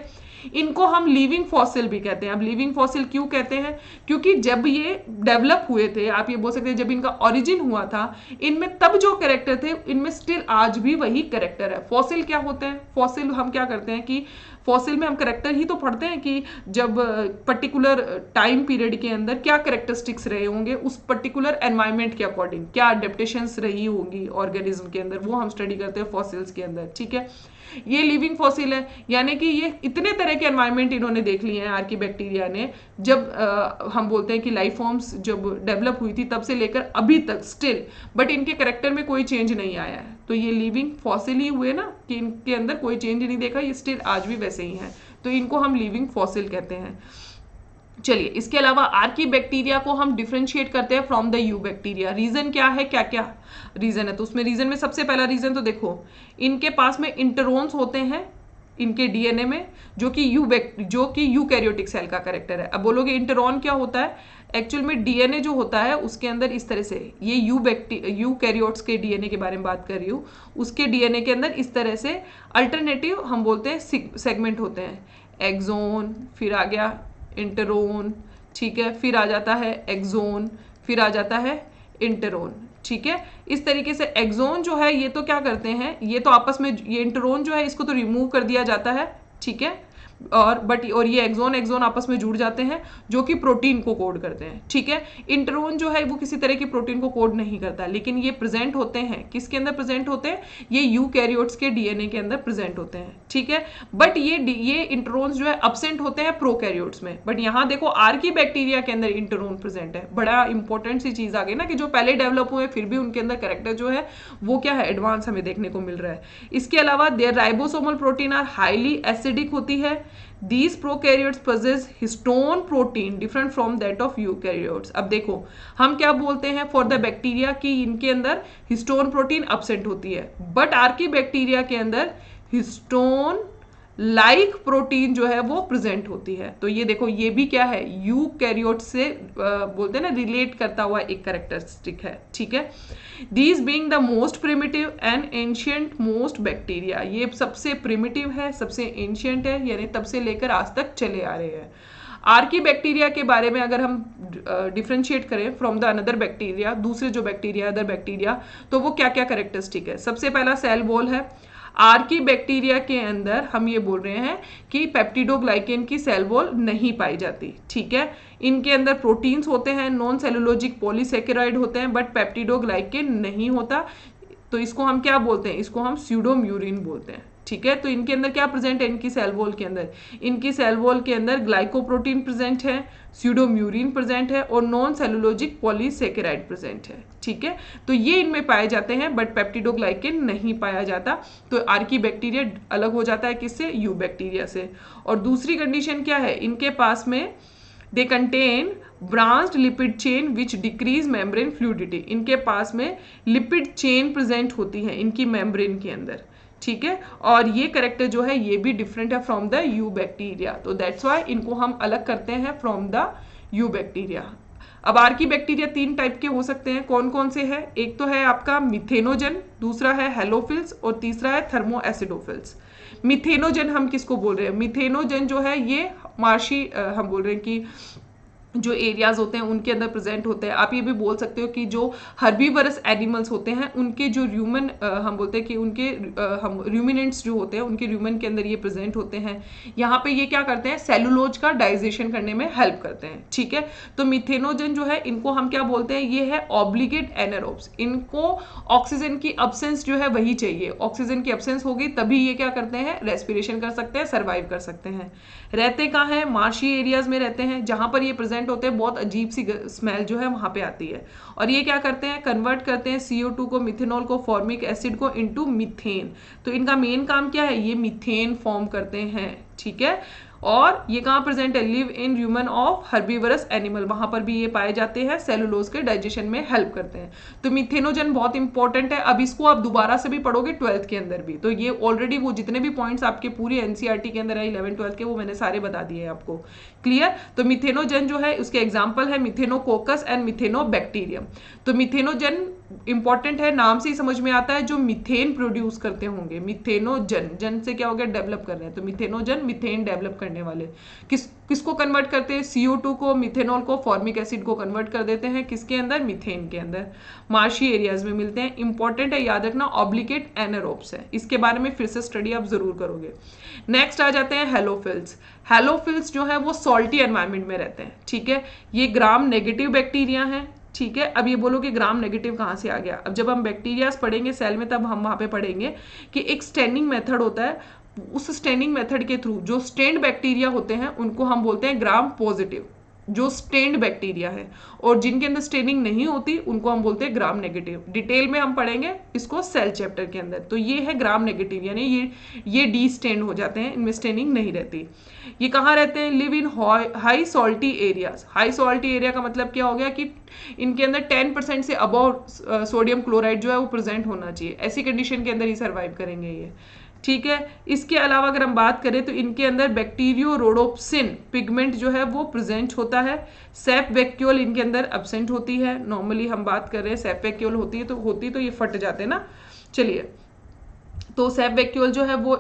इनको हम लिविंग फॉसिल भी कहते हैं। अब लिविंग फॉसिल क्यों कहते हैं? क्योंकि जब ये डेवलप हुए थे, आप ये बोल सकते हैं जब इनका ओरिजिन हुआ था, इनमें तब जो कैरेक्टर थे इनमें स्टिल आज भी वही कैरेक्टर है। फॉसिल क्या होते हैं? फॉसिल हम क्या करते हैं कि फॉसिल में हम कैरेक्टर ही तो पढ़ते हैं कि जब पर्टिकुलर टाइम पीरियड के अंदर क्या कैरेक्टरिस्टिक्स रहे होंगे, उस पर्टिकुलर एनवायरनमेंट के अकॉर्डिंग क्या अडेप्टेशंस रही होंगी ऑर्गेनिज्म के अंदर, वो हम स्टडी करते हैं फॉसिल्स के अंदर। ठीक है, ये लिविंग फॉसिल है, यानी कि ये इतने तरह के एनवायरनमेंट इन्होंने देख लिए हैं आर्कीबैक्टीरिया ने। जब हम बोलते हैं कि लाइफ फॉर्म्स जब डेवलप हुई थी तब से लेकर अभी तक स्टिल, बट इनके करेक्टर में कोई चेंज नहीं आया है। तो ये लिविंग फॉसिल ही हुए ना, कि इनके अंदर कोई चेंज नहीं देखा, ये स्टिल आज भी वैसे ही हैं, तो इनको हम लिविंग फॉसिल कहते हैं। चलिए, इसके अलावा आर्कीबैक्टीरिया को हम डिफरेंशिएट करते हैं from the eubacteria. Reason क्या है, क्या क्या रीजन है? तो उसमें रीजन में सबसे पहला रीजन तो देखो, इनके पास में इंटरोन्स होते हैं इनके डीएनए में, जो कि यूकैरियोटिक सेल का कैरेक्टर है। अब बोलोगे इंटरॉन क्या होता है? एक्चुअल में डीएनए जो होता है उसके अंदर इस तरह से, ये यूकैरियोट्स के डीएनए के बारे में बात कर रही हूँ, उसके डीएनए के अंदर इस तरह से अल्टरनेटिव हम बोलते हैं सेगमेंट होते हैं। एक्सोन, फिर आ गया इंटरोन, ठीक है, फिर आ जाता है एक्सोन, फिर आ जाता है इंटरोन। ठीक है, इस तरीके से एक्सोन जो है ये तो क्या करते हैं, ये तो आपस में, ये इंटरोन जो है इसको तो रिमूव कर दिया जाता है, ठीक है, और ये एक्सोन आपस में जुड़ जाते हैं जो कि प्रोटीन को कोड करते हैं। ठीक है, इंटरोन जो है वो किसी तरह की प्रोटीन को कोड नहीं करता, लेकिन ये प्रेजेंट होते हैं किसके अंदर प्रेजेंट होते हैं? ये यूकैरियोट्स के डीएनए के अंदर प्रेजेंट होते हैं। ठीक है, बट ये इंटरोन्स जो है अब्सेंट होते हैं प्रोकैरियोट्स में, बट यहाँ देखो आर्कीबैक्टीरिया के अंदर इंटरोन प्रेजेंट है। बड़ा इंपॉर्टेंट सी चीज आ गई ना, कि जो पहले डेवलप हुए फिर भी उनके अंदर कैरेक्टर जो है वो क्या है, एडवांस हमें देखने को मिल रहा है। इसके अलावा there ribosomal protein are highly acidic होती है। These prokaryotes possess histone protein different from that of eukaryotes। अब देखो हम क्या बोलते हैं फॉर द बैक्टीरिया कि इनके अंदर हिस्टोन प्रोटीन अब्सेंट होती है, बट आर्कीबैक्टीरिया के अंदर हिस्टोन लाइक प्रोटीन जो है वो प्रेजेंट होती है। तो ये देखो, ये भी क्या है, यूकैरियोट से बोलते हैं ना, रिलेट करता हुआ एक कैरेक्टरिस्टिक है। ठीक है, these being the most primitive and ancient most bacteria, ये सबसे प्रिमिटिव है, सबसे एंशियंट है, यानी तब से लेकर आज तक चले आ रहे हैं। आर्कीबैक्टीरिया के बारे में अगर हम डिफ्रेंशिएट करें फ्रॉम द अनदर बैक्टीरिया, दूसरे जो बैक्टीरिया अदर बैक्टीरिया, तो वो क्या क्या कैरेक्टरिस्टिक है? सबसे पहला सेल वॉल है। आर्कीबैक्टीरिया के अंदर हम ये बोल रहे हैं कि पेप्टिडोग्लाइकेन की सेल वॉल नहीं पाई जाती। ठीक है, इनके अंदर प्रोटीन्स होते हैं, नॉन सेलुलोजिक पॉलीसेकेराइड होते हैं, बट पेप्टिडोग्लाइकेन नहीं होता। तो इसको हम क्या बोलते हैं? इसको हम स्यूडोम्यूरिन बोलते हैं। ठीक है, तो इनके अंदर क्या प्रेजेंट है? इनकी सेल वॉल के अंदर, इनकी सेल वॉल के अंदर ग्लाइकोप्रोटीन प्रेजेंट है, स्यूडोम्यूरिन प्रेजेंट है और नॉन सेलुलोजिक पॉलीसेकेराइड प्रेजेंट है। ठीक है, तो ये इनमें पाए जाते हैं, बट पेप्टिडोग्लाइकेन नहीं पाया जाता। तो आर्कीबैक्टीरिया अलग हो जाता है किससे? यू बैक्टीरिया से। और दूसरी कंडीशन क्या है? इनके पास में they contain branched lipid chain which decrease membrane fluidity, इनके पास में लिपिड चेन प्रेजेंट होती है इनकी मेम्ब्रेन के अंदर। ठीक है, और ये कैरेक्टर जो है ये भी डिफरेंट है फ्रॉम द यू बैक्टीरिया, तो दैट्स वाई इनको हम अलग करते हैं फ्रॉम द यू बैक्टीरिया। अब आर्कीबैक्टीरिया 3 टाइप के हो सकते हैं, कौन कौन से हैं? एक तो है आपका मिथेनोजन, दूसरा है हेलोफिल्स और तीसरा है थर्मोएसिडोफिल्स। मिथेनोजन हम किसको बोल रहे हैं? मिथेनोजन जो है ये मार्शी हम बोल रहे हैं कि जो एरियाज होते हैं उनके अंदर प्रेजेंट होते हैं। आप ये भी बोल सकते हो कि जो हर्बीवरस एनिमल्स होते हैं उनके जो र्यूमन हम बोलते हैं कि उनके हम र्यूमिनेंट्स जो होते हैं उनके र्यूमन के अंदर ये प्रेजेंट होते हैं। यहाँ पे ये क्या करते हैं? सेलुलोज का डाइजेशन करने में हेल्प करते हैं। ठीक है, तो मिथेनोजन जो है इनको हम क्या बोलते हैं? ये है ऑब्लिगेट एनारोब्स, इनको ऑक्सीजन की अब्सेंस जो है वही चाहिए, ऑक्सीजन की अब्सेंस होगी तभी ये क्या करते हैं? रेस्पिरेशन कर सकते हैं, सर्वाइव कर सकते हैं। रहते कहाँ हैं? मार्शी एरियाज में रहते हैं, जहां पर ये प्रेजेंट होते हैं बहुत अजीब सी स्मेल जो है वहां पे आती है। और ये क्या करते हैं? कन्वर्ट करते हैं CO2 को, मिथेनॉल को, फॉर्मिक एसिड को इनटू मीथेन। तो इनका मेन काम क्या है? ये मीथेन फॉर्म करते हैं। ठीक है, और ये कहाँ प्रेजेंट है? Live in human of herbivores animal, वहां पर भी ये पाए जाते हैं, सेलुलोज के डाइजेशन में हेल्प करते हैं। तो मिथेनोजन बहुत इंपॉर्टेंट है। अब इसको आप दोबारा से भी पढ़ोगे 12th के अंदर भी, तो ये ऑलरेडी वो जितने भी पॉइंट्स आपके पूरे NCERT के अंदर है 11th-12th के, वो मैंने सारे बता दिए हैं आपको। क्लियर? तो मिथेनोजन जो है उसके एग्जाम्पल है मिथेनोकोकस एंड मिथेनोबैक्टीरियम। तो मिथेनोजन इंपॉर्टेंट है, नाम से ही समझ में आता है, जो मीथेन प्रोड्यूस करते होंगे। मिथेनोजन, जन से क्या हो गया, डेवलप कर रहे हैं, तो मिथेनोजन मीथेन डेवलप करने वाले। किसको कन्वर्ट करते हैं, CO2 को, मिथेनॉल को, फॉर्मिक एसिड को कन्वर्ट कर देते हैं किसके अंदर, मीथेन के अंदर। मार्शी एरियाज में मिलते हैं। इंपॉर्टेंट है, याद रखना, ऑब्लिगेट एनारोब्स है, इसके बारे में फिर से स्टडी आप जरूर करोगे। नेक्स्ट आ जाते हैं हेलोफिल्स। हेलोफिल्स जो है वो सॉल्टी एनवायरमेंट में रहते हैं, ठीक है। ये ग्राम नेगेटिव बैक्टीरिया हैं, ठीक है। अब ये बोलो कि ग्राम नेगेटिव कहाँ से आ गया। अब जब हम बैक्टीरियाज पढ़ेंगे सेल में, तब हम वहाँ पे पढ़ेंगे कि एक स्टेनिंग मेथड होता है, उस स्टेनिंग मेथड के थ्रू जो स्टेन्ड बैक्टीरिया होते हैं उनको हम बोलते हैं ग्राम पॉजिटिव, जो स्टेन्ड बैक्टीरिया है, और जिनके अंदर स्टेनिंग नहीं होती उनको हम बोलते हैं ग्राम नेगेटिव। डिटेल में हम पढ़ेंगे इसको सेल चैप्टर के अंदर। तो ये है ग्राम नेगेटिव, यानी ये डी स्टेन्ड हो जाते हैं, इनमें स्टेनिंग नहीं रहती। ये कहाँ रहते हैं, live in high salty areas. High salty area का मतलब क्या हो गया कि इनके अंदर 10% से अबव सोडियम क्लोराइड जो है वो प्रेजेंट होना चाहिए, ऐसी कंडीशन के अंदर ही सर्वाइव करेंगे ये, ठीक है। इसके अलावा अगर हम बात करें तो इनके अंदर बैक्टीरियोरोडोप्सिन पिगमेंट जो है वो प्रेजेंट होता है। सेप वैक्यूल इनके अंदर एब्सेंट होती है। नॉर्मली हम बात कर रहे हैं सेप वैक्यूल होती तो ये फट जाते हैं ना। चलिए, तो सेप वैक्यूल जो है वो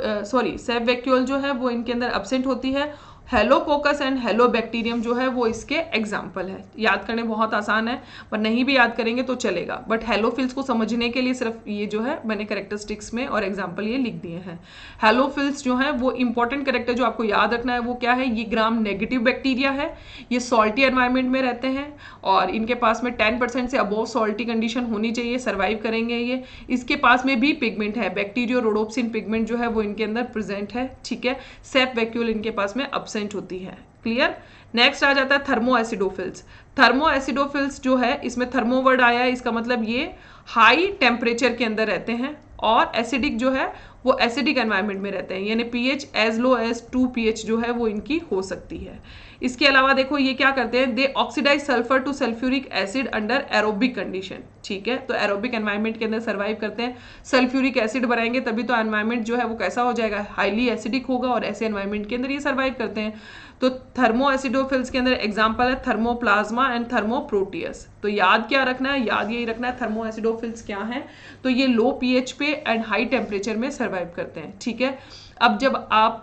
सेप वैक्यूल जो है वो इनके अंदर एब्सेंट होती है। हेलोकोकस एंड हेलोबैक्टीरियम जो है वो इसके एग्जाम्पल है। याद करने बहुत आसान है, पर नहीं भी याद करेंगे तो चलेगा, बट हेलोफिल्स को समझने के लिए सिर्फ ये जो है मैंने कैरेक्टरिस्टिक्स में और एग्जाम्पल ये लिख दिए हैं। हेलोफिल्स जो है वो इंपॉर्टेंट कैरेक्टर जो आपको याद रखना है वो क्या है, ये ग्राम नेगेटिव बैक्टीरिया है, ये सॉल्टी एनवायरमेंट में रहते हैं और इनके पास में 10% से अबोव सॉल्टी कंडीशन होनी चाहिए, सर्वाइव करेंगे ये। इसके पास में भी पिगमेंट है, बैक्टीरियोरोडोप्सिन पिगमेंट जो है वो इनके अंदर प्रेजेंट है, ठीक है। सेप वैक्यूल इनके पास में एब्सेंट होती है, क्लियर। नेक्स्ट आ जाता है थर्मो एसिडोफिल्स। थर्मो एसिडोफिल्स जो है, इसमें थर्मो वर्ड आया है, इसका मतलब ये हाई टेम्परेचर के अंदर रहते हैं और एसिडिक जो है वो एसिडिक एनवायरनमेंट में रहते हैं, यानी pH as low as 2 pH जो है वो इनकी हो सकती है। इसके अलावा देखो ये क्या करते हैं, they oxidise sulphur to sulphuric acid under aerobic condition, ठीक है। तो एरोबिक एनवायरनमेंट के अंदर सर्वाइव करते हैं। सल्फ्यूरिक एसिड बनाएंगे तभी तो एनवायरनमेंट जो है वो कैसा हो जाएगा, हाईली एसिडिक होगा, और ऐसे एनवायरनमेंट के अंदर ये सर्वाइव करते हैं। तो थर्मो एसिडोफिल्स के अंदर एग्जाम्पल है थर्मोप्लाज्मा एंड थर्मोप्रोटियस। तो याद क्या रखना है, याद यही रखना है थर्मो एसिडोफिल्स क्या है, तो ये लो pH पे एंड हाई टेम्परेचर में सर्वाइव करते हैं, ठीक है। अब जब आप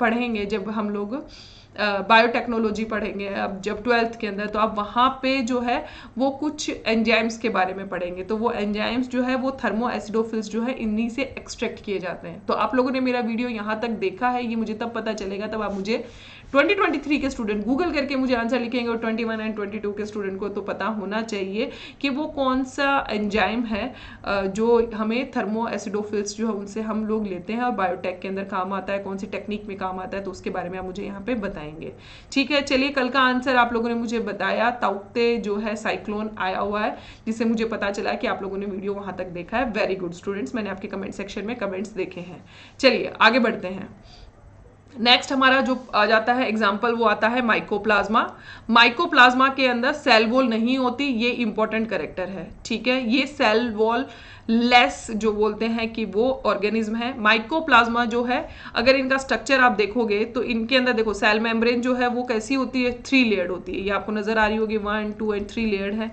पढ़ेंगे, जब हम लोग बायोटेक्नोलॉजी पढ़ेंगे अब जब 12th के अंदर, तो आप वहाँ पे जो है वो कुछ एंजाइम्स के बारे में पढ़ेंगे। तो वो एंजाइम्स जो है वो थर्मो एसिडोफिल्स जो है इन्हीं से एक्सट्रैक्ट किए जाते हैं। तो आप लोगों ने मेरा वीडियो यहाँ तक देखा है, ये मुझे तब पता चलेगा, तब आप मुझे 2023 के स्टूडेंट गूगल करके मुझे आंसर लिखेंगे, और 21 एंड 22 के स्टूडेंट को तो पता होना चाहिए कि वो कौन सा एंजाइम है जो हमें थर्मो एसिडोफिल्स जो है उनसे हम लोग लेते हैं और बायोटेक के अंदर काम आता है, कौन सी टेक्निक में काम आता है, तो उसके बारे में आप मुझे यहाँ पे बताएंगे, ठीक है। चलिए, कल का आंसर आप लोगों ने मुझे बताया, ताउते जो है साइक्लोन आया हुआ है, जिससे मुझे पता चला कि आप लोगों ने वीडियो वहां तक देखा है। वेरी गुड स्टूडेंट्स, मैंने आपके कमेंट सेक्शन में कमेंट्स देखे हैं। चलिए आगे बढ़ते हैं। नेक्स्ट हमारा जो आ जाता है एग्जाम्पल वो आता है माइकोप्लाज्मा। माइकोप्लाज्मा के अंदर सेल वॉल नहीं होती, ये इंपॉर्टेंट कैरेक्टर है, ठीक है। ये सेल वॉल लेस जो बोलते हैं कि वो ऑर्गेनिज्म है। माइकोप्लाज्मा जो है, अगर इनका स्ट्रक्चर आप देखोगे तो इनके अंदर देखो सेल मेम्ब्रेन जो है वो कैसी होती है, 3 लेयर्ड होती है, ये आपको नजर आ रही होगी, 1, 2 एंड 3 लेयर्ड है।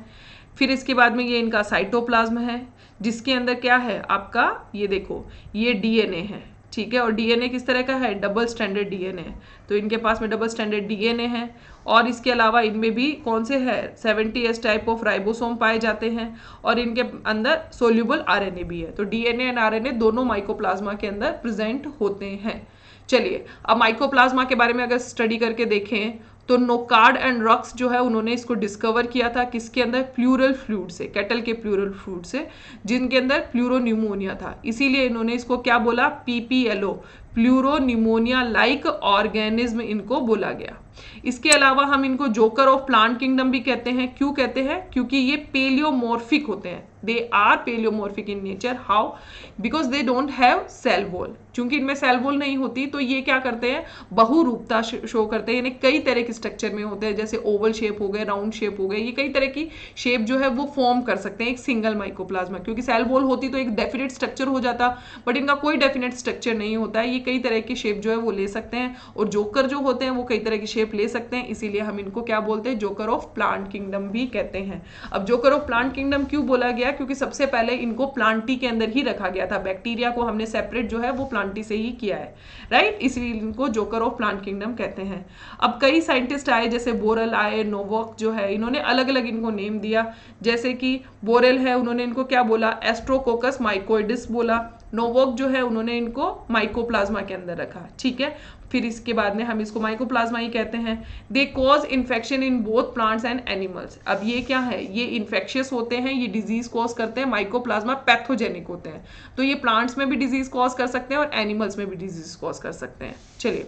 फिर इसके बाद में ये इनका साइटोप्लाज्म है, जिसके अंदर क्या है आपका, ये देखो ये डीएनए है, ठीक है। और डीएनए किस तरह का है, डबल स्टैंडर्ड डीएनए, तो इनके पास में डबल स्टैंडर्ड डीएनए है। और इसके अलावा इनमें भी कौन से है, 70S टाइप ऑफ राइबोसोम पाए जाते हैं, और इनके अंदर सोल्यूबल आरएनए भी है। तो डीएनए एंड आरएनए दोनों माइकोप्लाज्मा के अंदर प्रेजेंट होते हैं। चलिए, अब माइकोप्लाज्मा के बारे में अगर स्टडी करके देखें तो नोकार्ड एंड रॉक्स जो है उन्होंने इसको डिस्कवर किया था, किसके अंदर, प्लूरल फ्लूइड से, कैटल के प्लूरल फ्लूइड से, जिनके अंदर प्लूरोन्यूमोनिया था। इसीलिए इन्होंने इसको क्या बोला, PPLO, प्लूरोन्यूमोनिया लाइक ऑर्गेनिज्म इनको बोला गया। इसके अलावा हम इनको जोकर ऑफ प्लांट किंगडम भी कहते हैं। क्यों कहते हैं, क्योंकि ये पेलियोमॉर्फिक होते हैं, they are pleomorphic in nature. How, because they don't have cell wall, क्योंकि इनमें सेल वॉल नहीं होती, तो ये क्या करते हैं, बहुरूपता शो करते हैं, यानी कई तरह के स्ट्रक्चर में होते हैं, जैसे ओवल शेप हो गए, राउंड शेप हो गए, ये कई तरह की शेप जो है वो फॉर्म कर सकते हैं एक सिंगल माइकोप्लाज्मा। क्योंकि सेल वॉल होती तो एक डेफिनेट स्ट्रक्चर हो जाता, बट इनका कोई डेफिनेट स्ट्रक्चर नहीं होता है, ये कई तरह की शेप जो है वो ले सकते हैं, और जोकर जो होते हैं वो कई तरह की शेप ले सकते हैं, इसीलिए हम इनको क्या बोलते हैं, जोकर ऑफ प्लांट किंगडम भी कहते हैं। अब जोकर ऑफ प्लांट किंगडम क्यों बोला गया, गया क्योंकि सबसे पहले इनको प्लांटी के अंदर ही रखा गया था। बैक्टीरिया को हमने सेपरेट जो है वो प्लांटी से ही किया है, राइट, इसलिए इनको जोकर ऑफ प्लांट किंगडम कहते हैं। अब कई साइंटिस्ट आए, जैसे बोरेल आए, नोवाक जो है, इन्होंने अलग अलग इनको नेम दिया। जैसे कि बोरेल है, उन्होंने इनको क्या बोला, एस्ट्रोकोकस माइकोइडिस बोला। नोवाक जो है, उन्होंने इनको माइकोप्लाज्मा के अंदर रखा, ठीक है। फिर इसके बाद में हम इसको माइकोप्लाज्मा ही कहते हैं। They cause infection in both plants and animals. अब ये क्या है, ये इन्फेक्शियस होते हैं, ये डिजीज कॉज करते हैं। माइकोप्लाज्मा पैथोजेनिक होते हैं, तो ये प्लांट्स में भी डिजीज कॉज कर सकते हैं और एनिमल्स में भी डिजीज कॉज कर सकते हैं। चलिए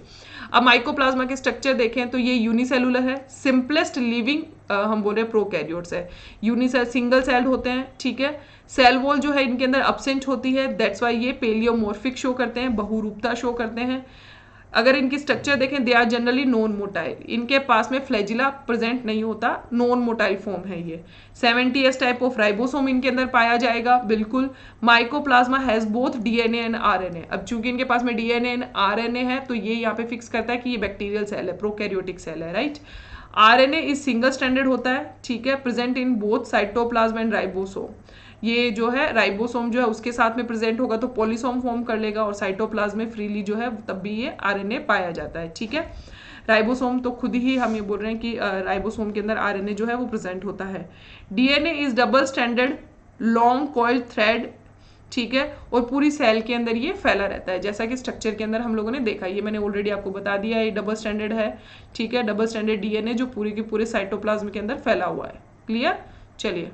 अब माइकोप्लाज्मा के स्ट्रक्चर देखें तो ये यूनिसेलुलर है, सिंपलेस्ट लिविंग हम बोल रहे हैं प्रोकैरियोट्स है। यूनिसेल सिंगल सेल्ड होते हैं, ठीक है। सेल वॉल जो है इनके अंदर अब्सेंट होती है, दैट्स वाई ये पेलियोमॉर्फिक शो करते हैं, बहुरूपता शो करते हैं। अगर इनकी स्ट्रक्चर देखें, they are generally non motile, इनके पास में फ्लैजिला प्रेजेंट नहीं होता, नॉन मोटाइल फॉर्म है ये। 70s टाइप ऑफ राइबोसोम इनके अंदर पाया जाएगा, बिल्कुल। Mycoplasma has both DNA and RNA. अब चूंकि इनके पास में डीएनए एंड आरएनए है तो ये यहाँ पे फिक्स करता है कि ये बैक्टीरियल सेल है, प्रोकैरियोटिक सेल है, right. RNA is single standard होता है, ठीक है, present in both cytoplasm and ribosome. ये जो है राइबोसोम जो है उसके साथ में प्रेजेंट होगा तो पॉलीसोम फॉर्म कर लेगा, और साइटोप्लाज्म में फ्रीली जो है तब भी ये आरएनए पाया जाता है, ठीक है। राइबोसोम तो खुद ही हम ये बोल रहे हैं कि राइबोसोम के अंदर आरएनए जो है वो प्रेजेंट होता है। DNA is double standard long coiled thread, ठीक है, और पूरी सेल के अंदर ये फैला रहता है, जैसा कि स्ट्रक्चर के अंदर हम लोगों ने देखा। ये मैंने ऑलरेडी आपको बता दिया, ये डबल स्टैंडर्ड है, ठीक है, डबल स्टैंडर्ड डीएनए जो पूरे के पूरे साइटोप्लाज्म के अंदर फैला हुआ है। क्लियर? चलिए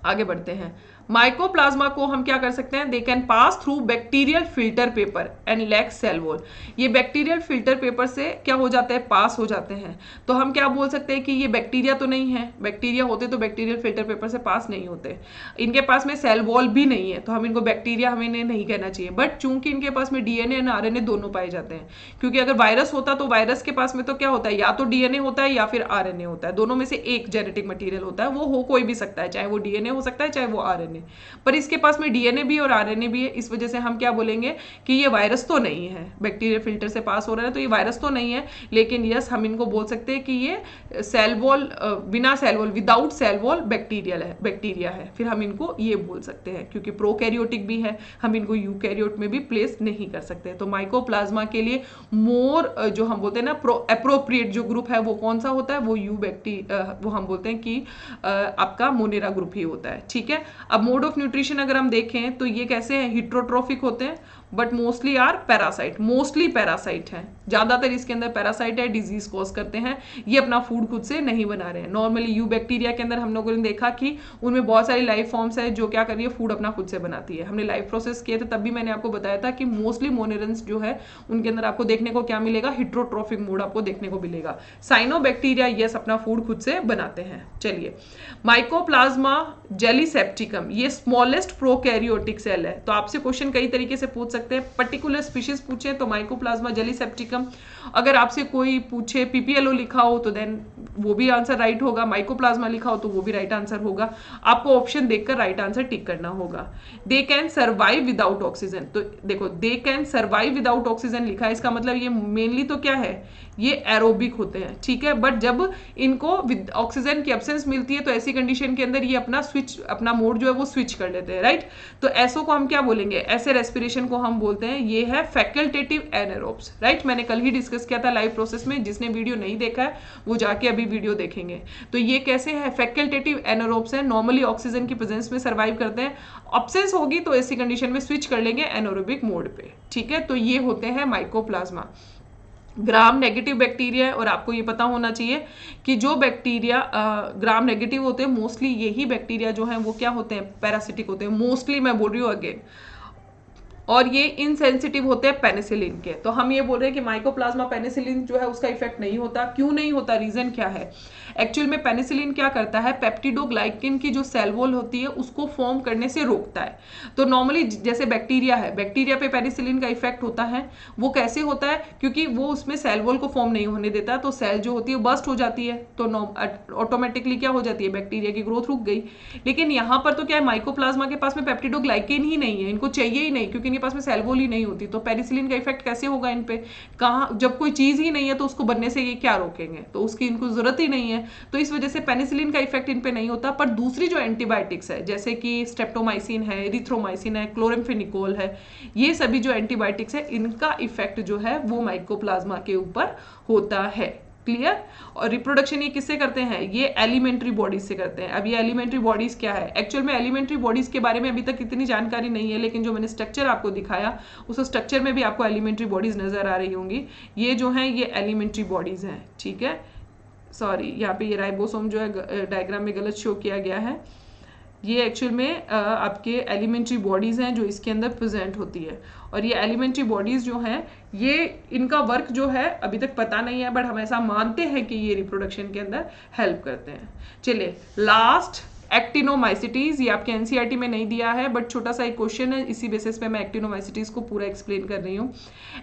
आगे बढ़ते हैं। माइकोप्लाज्मा को हम क्या कर सकते हैं, they can pass through bacterial filter paper and lack cell wall. ये बैक्टीरियल फिल्टर पेपर से क्या हो जाते हैं, पास हो जाते हैं। तो हम क्या बोल सकते हैं कि ये बैक्टीरिया तो नहीं है, बैक्टीरिया होते तो बैक्टीरियल फिल्टर पेपर से पास नहीं होते। इनके पास में सेल वॉल भी नहीं है तो हम इनको बैक्टीरिया हमें नहीं कहना चाहिए। बट चूंकि इनके पास में डीएनए एंड आरएनए दोनों पाए जाते हैं, क्योंकि अगर वायरस होता तो वायरस के पास में तो क्या होता है, या तो डीएनए होता है या फिर आरएनए होता है, दोनों में से एक जेनेटिक मटीरियल होता है, वो हो कोई भी सकता है, चाहे वो डीएनए हो सकता है चाहे वो आरएनए। पर इसके पास में डीएनए भी और आरएनए भी है, इस वजह से हम क्या बोलेंगे कि ये वायरस तो नहीं है, बैक्टीरियल फिल्टर से पास हो रहा है तो ये वायरस तो नहीं है। लेकिन यस, हम इनको बोल सकते हैं कि ये सेल वॉल, बिना cell wall, without cell wall bacteria है, फिर हम इनको ये बोल सकते हैं। क्योंकि प्रोकैरियोटिक भी है, हम इनको यूकैरियोट में भी प्लेस नहीं कर सकते। तो माइकोप्लाज्मा के लिए मोर जो हम बोलते हैं ना एप्रोप्रिएट जो ग्रुप है वो कौन सा होता है, वो वो हम बोलते हैं कि आपका मोनेरा ग्रुप ही होता है, ठीक है। अब मोड ऑफ न्यूट्रिशन अगर हम देखें तो ये कैसे हैं, हिट्रोट्रोफिक होते हैं, but mostly are parasite, mostly parasite हैं, ज्यादातर इसके अंदर पैरासाइट है, डिजीज कॉज करते हैं। ये अपना फूड खुद से नहीं बना रहे हैं। नॉर्मली यू बैक्टीरिया के अंदर हम लोगों ने देखा कि उनमें बहुत सारी लाइफ फॉर्म्स है जो क्या कर रही है, फूड अपना खुद से बनाती है। हमने लाइफ प्रोसेस किए थे तब भी मैंने आपको बताया था कि मोस्टली मोनेरेंस जो है उनके अंदर आपको देखने को क्या मिलेगा, हिट्रोट्रोफिक मोड आपको देखने को मिलेगा। साइनोबैक्टीरिया यस अपना फूड खुद से बनाते हैं। चलिए, माइकोप्लाज्मा जेलीसेप्टिकम, ये स्मॉलेस्ट प्रोकैरियोटिक सेल है। तो आपसे क्वेश्चन कई तरीके से पूछ सकते हैं, पर्टिकुलर स्पीशीज पूछे तो माइकोप्लाज्मा जेलीसेप्टिकम, अगर आपसे कोई पूछे पीपीएलओ लिखा हो तो देन वो भी आंसर राइट होगा, माइकोप्लाज्मा लिखा हो तो वो भी राइट आंसर होगा। आपको ऑप्शन देखकर राइट आंसर टिक करना होगा। They can survive without oxygen, तो देखो they can survive without oxygen लिखा है, इसका मतलब ये मेनली तो क्या है, ये एरोबिक होते हैं, ठीक है। बट जब इनको ऑक्सीजन की एब्सेंस मिलती है तो ऐसी कंडीशन के अंदर ये अपना मोड जो है वो स्विच कर लेते हैं, राइट। तो ऐसो को हम क्या बोलेंगे, ऐसे रेस्पिरेशन को हम बोलते हैं, ये है फैकल्टेटिव एनारोब्स, राइट। मैंने कल ही डिस्कस किया था लाइव प्रोसेस में, जिसने वीडियो नहीं देखा है वो जाके अभी वीडियो देखेंगे। तो ये कैसे है, फैकल्टेटिव एनारोब्स है, नॉर्मली ऑक्सीजन की प्रेजेंस में सर्वाइव करते हैं, ऑब्सेंस होगी तो ऐसी कंडीशन में स्विच कर लेंगे एनारोबिक मोड पे, ठीक है। तो ये होते हैं माइकोप्लाज्मा। ग्राम नेगेटिव बैक्टीरिया है, और आपको ये पता होना चाहिए कि जो बैक्टीरिया ग्राम नेगेटिव होते हैं, मोस्टली यही बैक्टीरिया जो हैं वो क्या होते हैं, पैरासिटिक होते हैं, मोस्टली, मैं बोल रही हूँ अगेन, और ये इनसेंसिटिव होते हैं पेनिसिलिन के। तो हम ये बोल रहे हैं कि माइकोप्लाज्मा पेनिसिलिन जो है उसका इफेक्ट नहीं होता। क्यों नहीं होता, रीजन क्या है, एक्चुअल में पेनिसिलिन क्या करता है, पेप्टिडोग्लाइकिन की जो सेल वॉल होती है उसको फॉर्म करने से रोकता है। तो नॉर्मली जैसे बैक्टीरिया है, बैक्टीरिया पे पेनिसिलिन का इफेक्ट होता है, वो कैसे होता है, क्योंकि वो उसमें सेल वॉल को फॉर्म नहीं होने देता, तो सेल जो होती है बस्ट हो जाती है, तो ऑटोमेटिकली क्या हो जाती है, बैक्टीरिया की ग्रोथ रुक गई। लेकिन यहाँ पर तो क्या है, माइकोप्लाज्मा के पास में पेप्टिडोग्लाइकिन ही नहीं है, इनको चाहिए ही नहीं, क्योंकि इनके पास में सेल वॉल ही नहीं होती, तो पेनिसिलिन का इफेक्ट कैसे होगा इन पे? कहाँ, जब कोई चीज ही नहीं है तो उसको बनने से ये क्या रोकेंगे? तो उसकी इनको जरूरत ही नहीं है, तो इस वजह से पेनिसिलिन का इफेक्ट इन पे नहीं होता। पर दूसरी जो एंटीबायोटिक्स है जैसे कि स्ट्रेप्टोमाइसिन है, एरिथ्रोमाइसिन है, क्लोराम्फेनिकोल है, ये सभी जो एंटीबायोटिक्स है इनका इफेक्ट जो है वो माइकोप्लाज्मा के ऊपर होता है। क्लियर? और रिप्रोडक्शन ये किससे करते हैं? ये एलिमेंट्री बॉडीज से करते हैं। अब ये एलिमेंट्री बॉडीज क्या है? एक्चुअल में एलिमेंट्री बॉडीज के बारे में अभी तक इतनी जानकारी नहीं है, लेकिन जो मैंने स्ट्रक्चर आपको दिखाया उस स्ट्रक्चर में भी आपको एलिमेंट्री बॉडीज नजर आ रही होंगी। ये जो है ये एलिमेंट्री बॉडीज हैं, ठीक है। सॉरी, यहाँ पे ये राइबोसोम जो है डायग्राम में गलत शो किया गया है। ये एक्चुअल में आपके एलिमेंट्री बॉडीज हैं जो इसके अंदर प्रेजेंट होती है। और ये एलिमेंट्री बॉडीज जो हैं ये इनका वर्क जो है अभी तक पता नहीं है, बट हम ऐसा मानते हैं कि ये रिप्रोडक्शन के अंदर हेल्प करते हैं। चलिए लास्ट, एक्टिनोमाइसिटीज। ये आपके एनसीईआरटी में नहीं दिया है, बट छोटा सा एक क्वेश्चन है, इसी बेसिस पे मैं एक्टिनोमाइसिटीज को पूरा एक्सप्लेन कर रही हूँ।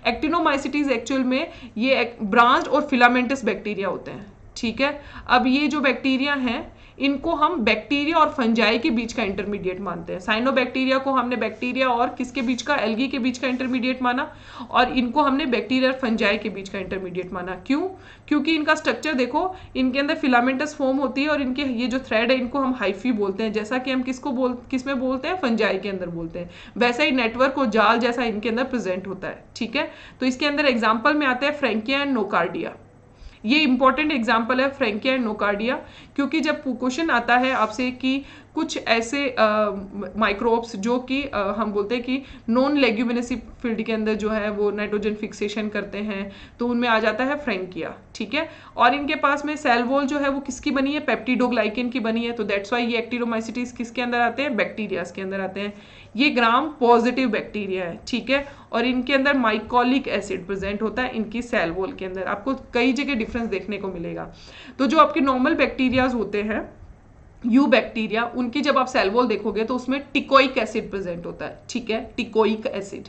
एक्टिनोमाइसिटीज एक्चुअल में ये ब्रांच्ड और फिलामेंटस बैक्टीरिया होते हैं, ठीक है। अब ये जो बैक्टीरिया हैं इनको हम बैक्टीरिया और फंजाई के बीच का इंटरमीडिएट मानते हैं। साइनोबैक्टीरिया को हमने बैक्टीरिया और किसके बीच का, एल्गी के बीच का इंटरमीडिएट माना, और इनको हमने बैक्टीरिया और फंजाई के बीच का इंटरमीडिएट माना। क्यों? क्योंकि इनका स्ट्रक्चर देखो, इनके अंदर फिलामेंटस फॉर्म होती है और इनके ये जो थ्रेड है इनको हम हाइफी बोलते हैं, जैसा कि हम किसमें बोलते हैं, फंजाई के अंदर बोलते हैं। वैसा ही नेटवर्क और जाल जैसा इनके अंदर प्रेजेंट होता है, ठीक है। तो इसके अंदर एग्जाम्पल में आता है फ्रैंकिया एंड नोकार्डिया। ये इंपॉर्टेंट एग्जाम्पल है फ्रैंकिया एंड नोकार्डिया, क्योंकि जब क्वेश्चन आता है आपसे कि कुछ ऐसे माइक्रोब्स जो कि हम बोलते हैं कि नॉन लेग्यूमिनेसी फील्ड के अंदर जो है वो नाइट्रोजन फिक्सेशन करते हैं, तो उनमें आ जाता है फ्रैंकिया, ठीक है। और इनके पास में सेल वॉल जो है वो किसकी बनी है, पेप्टिडोग्लाइकेन की बनी है, तो दैट्स वाई ये एक्टिनोमाइसिटीज किसके अंदर आते हैं, बैक्टीरियाज के अंदर आते हैं। ये ग्राम पॉजिटिव बैक्टीरिया है, ठीक है, और इनके अंदर माइकोलिक एसिड प्रेजेंट होता है इनकी सेल वॉल के अंदर। आपको कई जगह डिफरेंस देखने को मिलेगा। तो जो आपके नॉर्मल बैक्टीरियाज होते हैं, यू बैक्टीरिया, उनकी जब आप सेल वॉल देखोगे तो उसमें टिकोइक एसिड प्रेजेंट होता है, ठीक है, टिकोइक एसिड।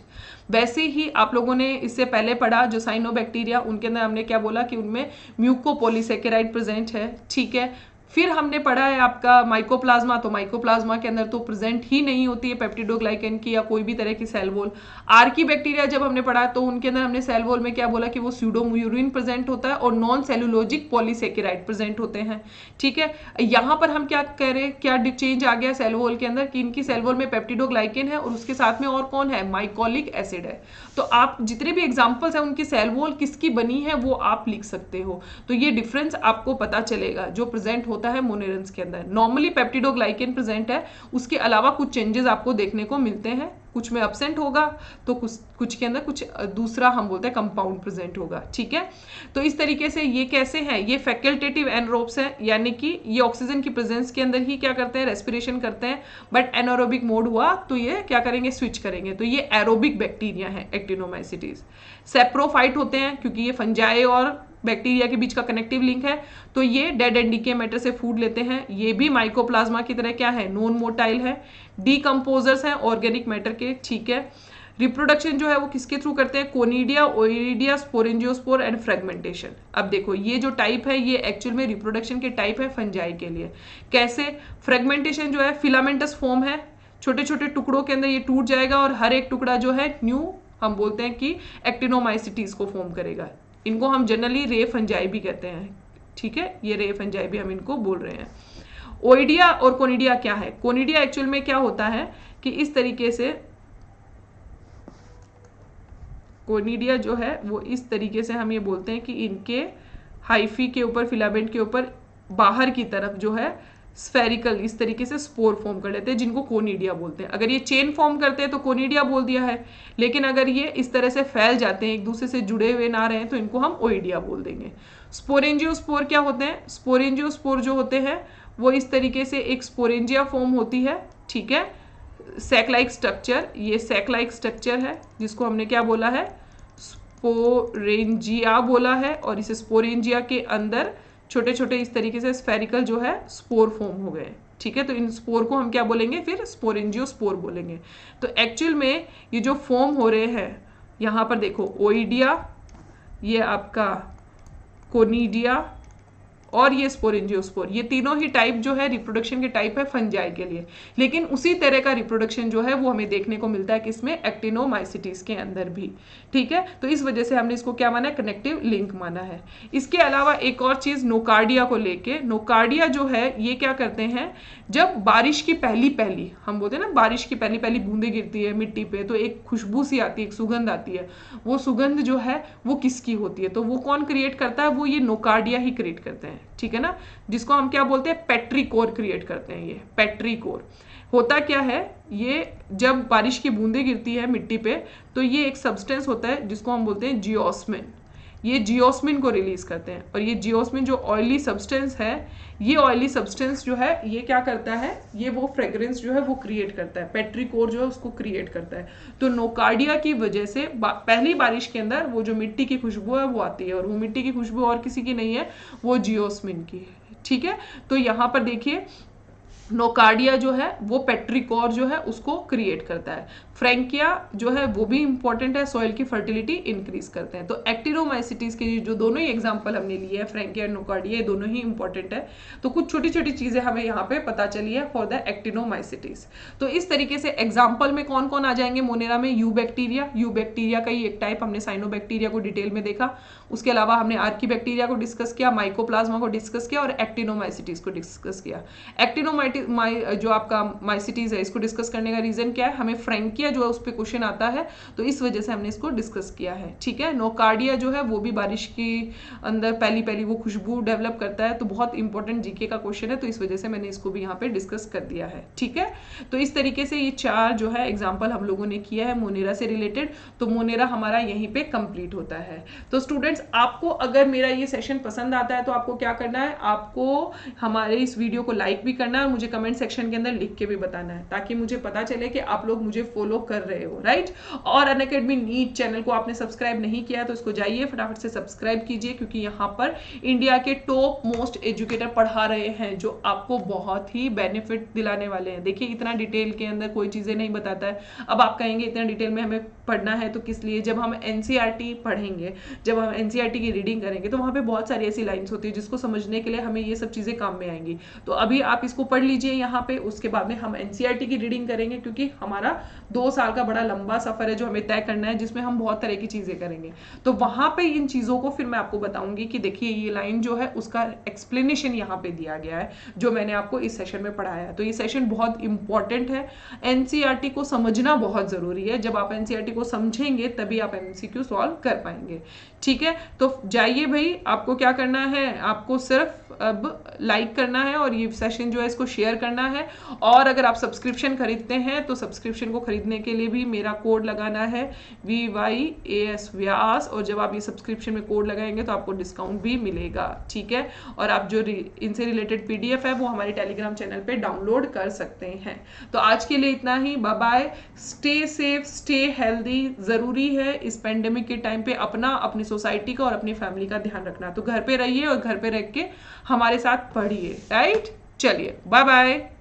वैसे ही आप लोगों ने इससे पहले पढ़ा जो साइनोबैक्टीरिया, उनके अंदर हमने क्या बोला कि उनमें म्यूकोपॉलीसेकेराइड प्रेजेंट है, ठीक है। फिर हमने पढ़ा है आपका माइकोप्लाज्मा, तो माइकोप्लाज्मा के अंदर तो प्रेजेंट ही नहीं होती है पेप्टिडोग्लाइकेन की या कोई भी तरह की सेल वॉल। आर्की बैक्टीरिया जब हमने पढ़ा तो उनके अंदर हमने सेल वॉल में क्या बोला कि वो स्यूडोम्यूरिन प्रेजेंट होता है और नॉन सेलुलोजिक पॉलीसेकेराइड प्रेजेंट होते हैं, ठीक है। यहाँ पर हम क्या कह रहे हैं, क्या चेंज आ गया सेल वॉल के अंदर कि इनकी सेल वॉल में पेप्टिडोग्लाइकेन है और उसके साथ में और कौन है, माइकोलिक एसिड है। तो आप जितने भी एग्जाम्पल्स हैं उनकी सेल वॉल किसकी बनी है वो आप लिख सकते हो, तो ये डिफरेंस आपको पता चलेगा जो प्रेजेंट होता है मोनेरेंस के अंदर। नॉर्मली पेप्टिडोग्लाइकेन प्रेजेंट है, उसके अलावा कुछ चेंजेस आपको देखने को मिलते हैं, कुछ में एब्सेंट होगा तो कुछ के अंदर कुछ दूसरा हम बोलते हैं कंपाउंड प्रेजेंट होगा, ठीक है। तो इस तरीके से ये कैसे हैं, ये फैकल्टेटिव एनरोब्स हैं, यानी कि ये ऑक्सीजन की प्रेजेंस के अंदर ही क्या करते हैं, रेस्पिरेशन करते हैं, बट एनारोबिक मोड हुआ तो ये क्या करेंगे, स्विच करेंगे। तो ये एरोबिक बैक्टीरिया है एक्टिनोमाइसिटीज। सेप्रोफाइट होते हैं क्योंकि ये फंजाई और बैक्टीरिया के बीच का कनेक्टिव लिंक है, तो ये डेड एंड डीके मैटर से फूड लेते हैं। ये भी माइकोप्लाज्मा की तरह क्या है, नॉन मोटाइल है। डीकम्पोजर्स हैं ऑर्गेनिक मैटर के, ठीक है। रिप्रोडक्शन जो है वो किसके थ्रू करते हैं, conidia, oidia, sporangiospore and fragmentation. अब देखो ये जो टाइप है ये एक्चुअल में रिप्रोडक्शन के टाइप है फंजाई के लिए। कैसे? फ्रेगमेंटेशन जो है फिलामेंटस फॉर्म है, छोटे छोटे टुकड़ों के अंदर ये टूट जाएगा और हर एक टुकड़ा जो है न्यू हम बोलते हैं कि एक्टिनोमाइसिटीज को फॉर्म करेगा। इनको हम जनरली रे फंजाई भी कहते हैं, ठीक है, ये रे फंजाई भी हम इनको बोल रहे हैं। ओइडिया और कोनिडिया क्या है, कोनिडिया एक्चुअल में क्या होता है कि इस तरीके से कोनिडिया जो है वो इस तरीके से हम ये बोलते हैं कि इनके हाइफी के ऊपर, फिलामेंट के ऊपर बाहर की तरफ जो है स्फेरिकल इस तरीके से स्पोर फॉर्म कर लेते हैं, जिनको कोनिडिया बोलते हैं। अगर ये चेन फॉर्म करते हैं तो कोनिडिया बोल दिया है, लेकिन अगर ये इस तरह से फैल जाते हैं, एक दूसरे से जुड़े हुए ना रहे, तो इनको हम ओइडिया बोल देंगे। स्पोरेंजियोस्पोर क्या होते हैं, स्पोरेंजियोस्पोर जो होते हैं वो इस तरीके से एक स्पोरेंजिया फॉर्म होती है, ठीक है, सैक लाइक स्ट्रक्चर। ये सैक लाइक स्ट्रक्चर है जिसको हमने क्या बोला है, स्पोरेंजिया बोला है, और इस स्पोरेंजिया के अंदर छोटे छोटे इस तरीके से स्फेरिकल जो है स्पोर फॉर्म हो गए, ठीक है। तो इन स्पोर को हम क्या बोलेंगे, फिर स्पोरेंजियोस्पोर बोलेंगे। तो एक्चुअल में ये जो फॉर्म हो रहे हैं यहाँ पर देखो, ओइडिया, ये आपका कोनिडिया, और ये स्पोरेंजियोस्पोर, ये तीनों ही टाइप जो है रिप्रोडक्शन के टाइप है फंजाई के लिए। लेकिन उसी तरह का रिप्रोडक्शन जो है वो हमें देखने को मिलता है किसमें, एक्टिनोमाइसिटीज के अंदर भी। ठीक है, तो इस वजह से हमने इसको क्या माना है, कनेक्टिव लिंक माना है। इसके अलावा एक और चीज नोकार्डिया को लेके, नोकार्डिया जो है ये क्या करते हैं, जब बारिश की पहली पहली, हम बोलते हैं ना बारिश की पहली पहली बूंदें गिरती है मिट्टी पे तो एक खुशबू सी आती है, एक सुगंध आती है, वो सुगंध जो है वो किसकी होती है, तो वो कौन क्रिएट करता है, वो ये नोकार्डिया ही क्रिएट करते हैं। ठीक है ना, जिसको हम क्या बोलते हैं, पेट्रिकोर क्रिएट करते हैं। ये पेट्रिकोर होता क्या है, ये जब बारिश की बूंदें गिरती है मिट्टी पे तो ये एक सब्सटेंस होता है जिसको हम बोलते हैं जियोस्मिन, ये जियोस्मिन को रिलीज करते हैं। और ये जियोस्मिन जो ऑयली सब्सटेंस है, ये ऑयली सब्सटेंस जो है ये क्या करता है, ये वो फ्रेग्रेंस जो है वो क्रिएट करता है, पेट्रिकोर जो है उसको क्रिएट करता है। तो नोकार्डिया की वजह से पहली बारिश के अंदर वो जो मिट्टी की खुशबू है वो आती है, और वो मिट्टी की खुशबू और किसी की नहीं है, वो जियोस्मिन की है। ठीक है, तो यहाँ पर देखिए नोकार्डिया जो है वो पेट्रिकोर जो है उसको क्रिएट करता है। फ्रैंकिया जो है वो भी इंपॉर्टेंट है, सॉइल की फर्टिलिटी इंक्रीज करते हैं। तो एक्टिनोमाइसिटीज के जो दोनों ही एग्जांपल हमने लिए हैं, फ्रैंकिया और नोकार्डिया, ये दोनों ही इंपॉर्टेंट है। तो कुछ छोटी छोटी चीजें हमें यहाँ पे पता चली है फॉर द एक्टिनोमाइसिटीज। तो इस तरीके से एग्जाम्पल में कौन कौन आ जाएंगे मोनेरा में, यू बैक्टीरिया, यू बैक्टीरिया का ही एक टाइप, हमने साइनोबैक्टीरिया को डिटेल में देखा। उसके अलावा हमने आर्कीबैक्टीरिया को डिस्कस किया, माइकोप्लाज्मा को डिस्कस किया और एक्टिनोमाइसिटीज को डिस्कस किया। जो आपका माइसिटीज है इसको डिस्कस करने का रीजन क्या है, हमें फ्रैंकिया जो है उस पर क्वेश्चन आता है तो इस वजह से हमने इसको डिस्कस किया है। ठीक है, नोकार्डिया जो है वो भी बारिश के अंदर पहली पहली वो खुशबू डेवलप करता है, तो बहुत इंपॉर्टेंट जीके का क्वेश्चन है, तो इस वजह से मैंने इसको भी यहाँ पे डिस्कस कर दिया है। ठीक है, तो इस तरीके से ये चार जो है एग्जाम्पल हम लोगों ने किया है मोनेरा से रिलेटेड। तो मोनेरा हमारा यहीं पे कंप्लीट होता है। तो स्टूडेंट्स, आपको अगर मेरा ये सेशन पसंद आता है तो आपको क्या करना है, आपको हमारे इस वीडियो को लाइक भी करना है और मुझे कमेंट सेक्शन के अंदर लिख के भी बताना है, ताकि मुझे पता चले कि आप लोग मुझे फॉलो कर रहे हो, राइट। और अनअकैडमी नीट चैनल को आपने सब्सक्राइब नहीं किया तो इसको जाइए फटाफट से सब्सक्राइब कीजिए, क्योंकि यहाँ पर इंडिया के टॉप मोस्ट एजुकेटर पढ़ा रहे हैं जो आपको बहुत ही बेनिफिट दिलाने वाले हैं। देखिए इतना डिटेल के अंदर कोई चीजें नहीं बताता है। अब आप कहेंगे इतना डिटेल में हमें पढ़ना है तो किस लिए, जब हम एनसीईआरटी पढ़ेंगे, जब हम एनसीईआरटी की रीडिंग करेंगे तो वहां पे बहुत सारी ऐसी लाइंस होती है जिसको समझने के लिए हमें ये सब चीजें काम में आएंगी। तो अभी आप इसको पढ़ लीजिए यहाँ पे, उसके बाद में हम एनसीईआरटी की रीडिंग करेंगे, क्योंकि हमारा 2 साल का बड़ा लंबा सफर है जो हमें तय करना है, जिसमें हम बहुत तरह की चीजें करेंगे। तो वहां पे इन चीजों को फिर मैं आपको बताऊंगी कि देखिए ये लाइन जो है उसका एक्सप्लेनेशन यहाँ पे दिया गया है जो मैंने आपको इस सेशन में पढ़ाया है। तो ये सेशन बहुत इंपॉर्टेंट है, एनसीईआरटी को समझना बहुत जरूरी है। जब आप एनसीईआरटी को समझेंगे तभी आप एमसीक्यू सॉल्व कर पाएंगे। ठीक है, तो जाइए भाई, आपको क्या करना है, आपको सिर्फ अब लाइक करना है और ये सेशन जो है इसको शेयर करना है। और अगर आप सब्सक्रिप्शन खरीदते हैं तो सब्सक्रिप्शन को खरीदने के लिए भी मेरा कोड लगाना है VYAS व्यास, और जब आप ये सब्सक्रिप्शन में कोड लगाएंगे तो आपको डिस्काउंट भी मिलेगा। ठीक है, और आप जो इनसे रिलेटेड PDF है वो हमारे टेलीग्राम चैनल पे डाउनलोड कर सकते हैं। तो आज के लिए इतना ही, bye bye, stay safe, stay healthy. जरूरी है इस पेंडेमिक के टाइम पे अपना, अपनी सोसाइटी का और अपनी फैमिली का ध्यान रखना। तो घर पे रहिए और घर पे रह के हमारे साथ पढ़िए, राइट। चलिए बाय बाय।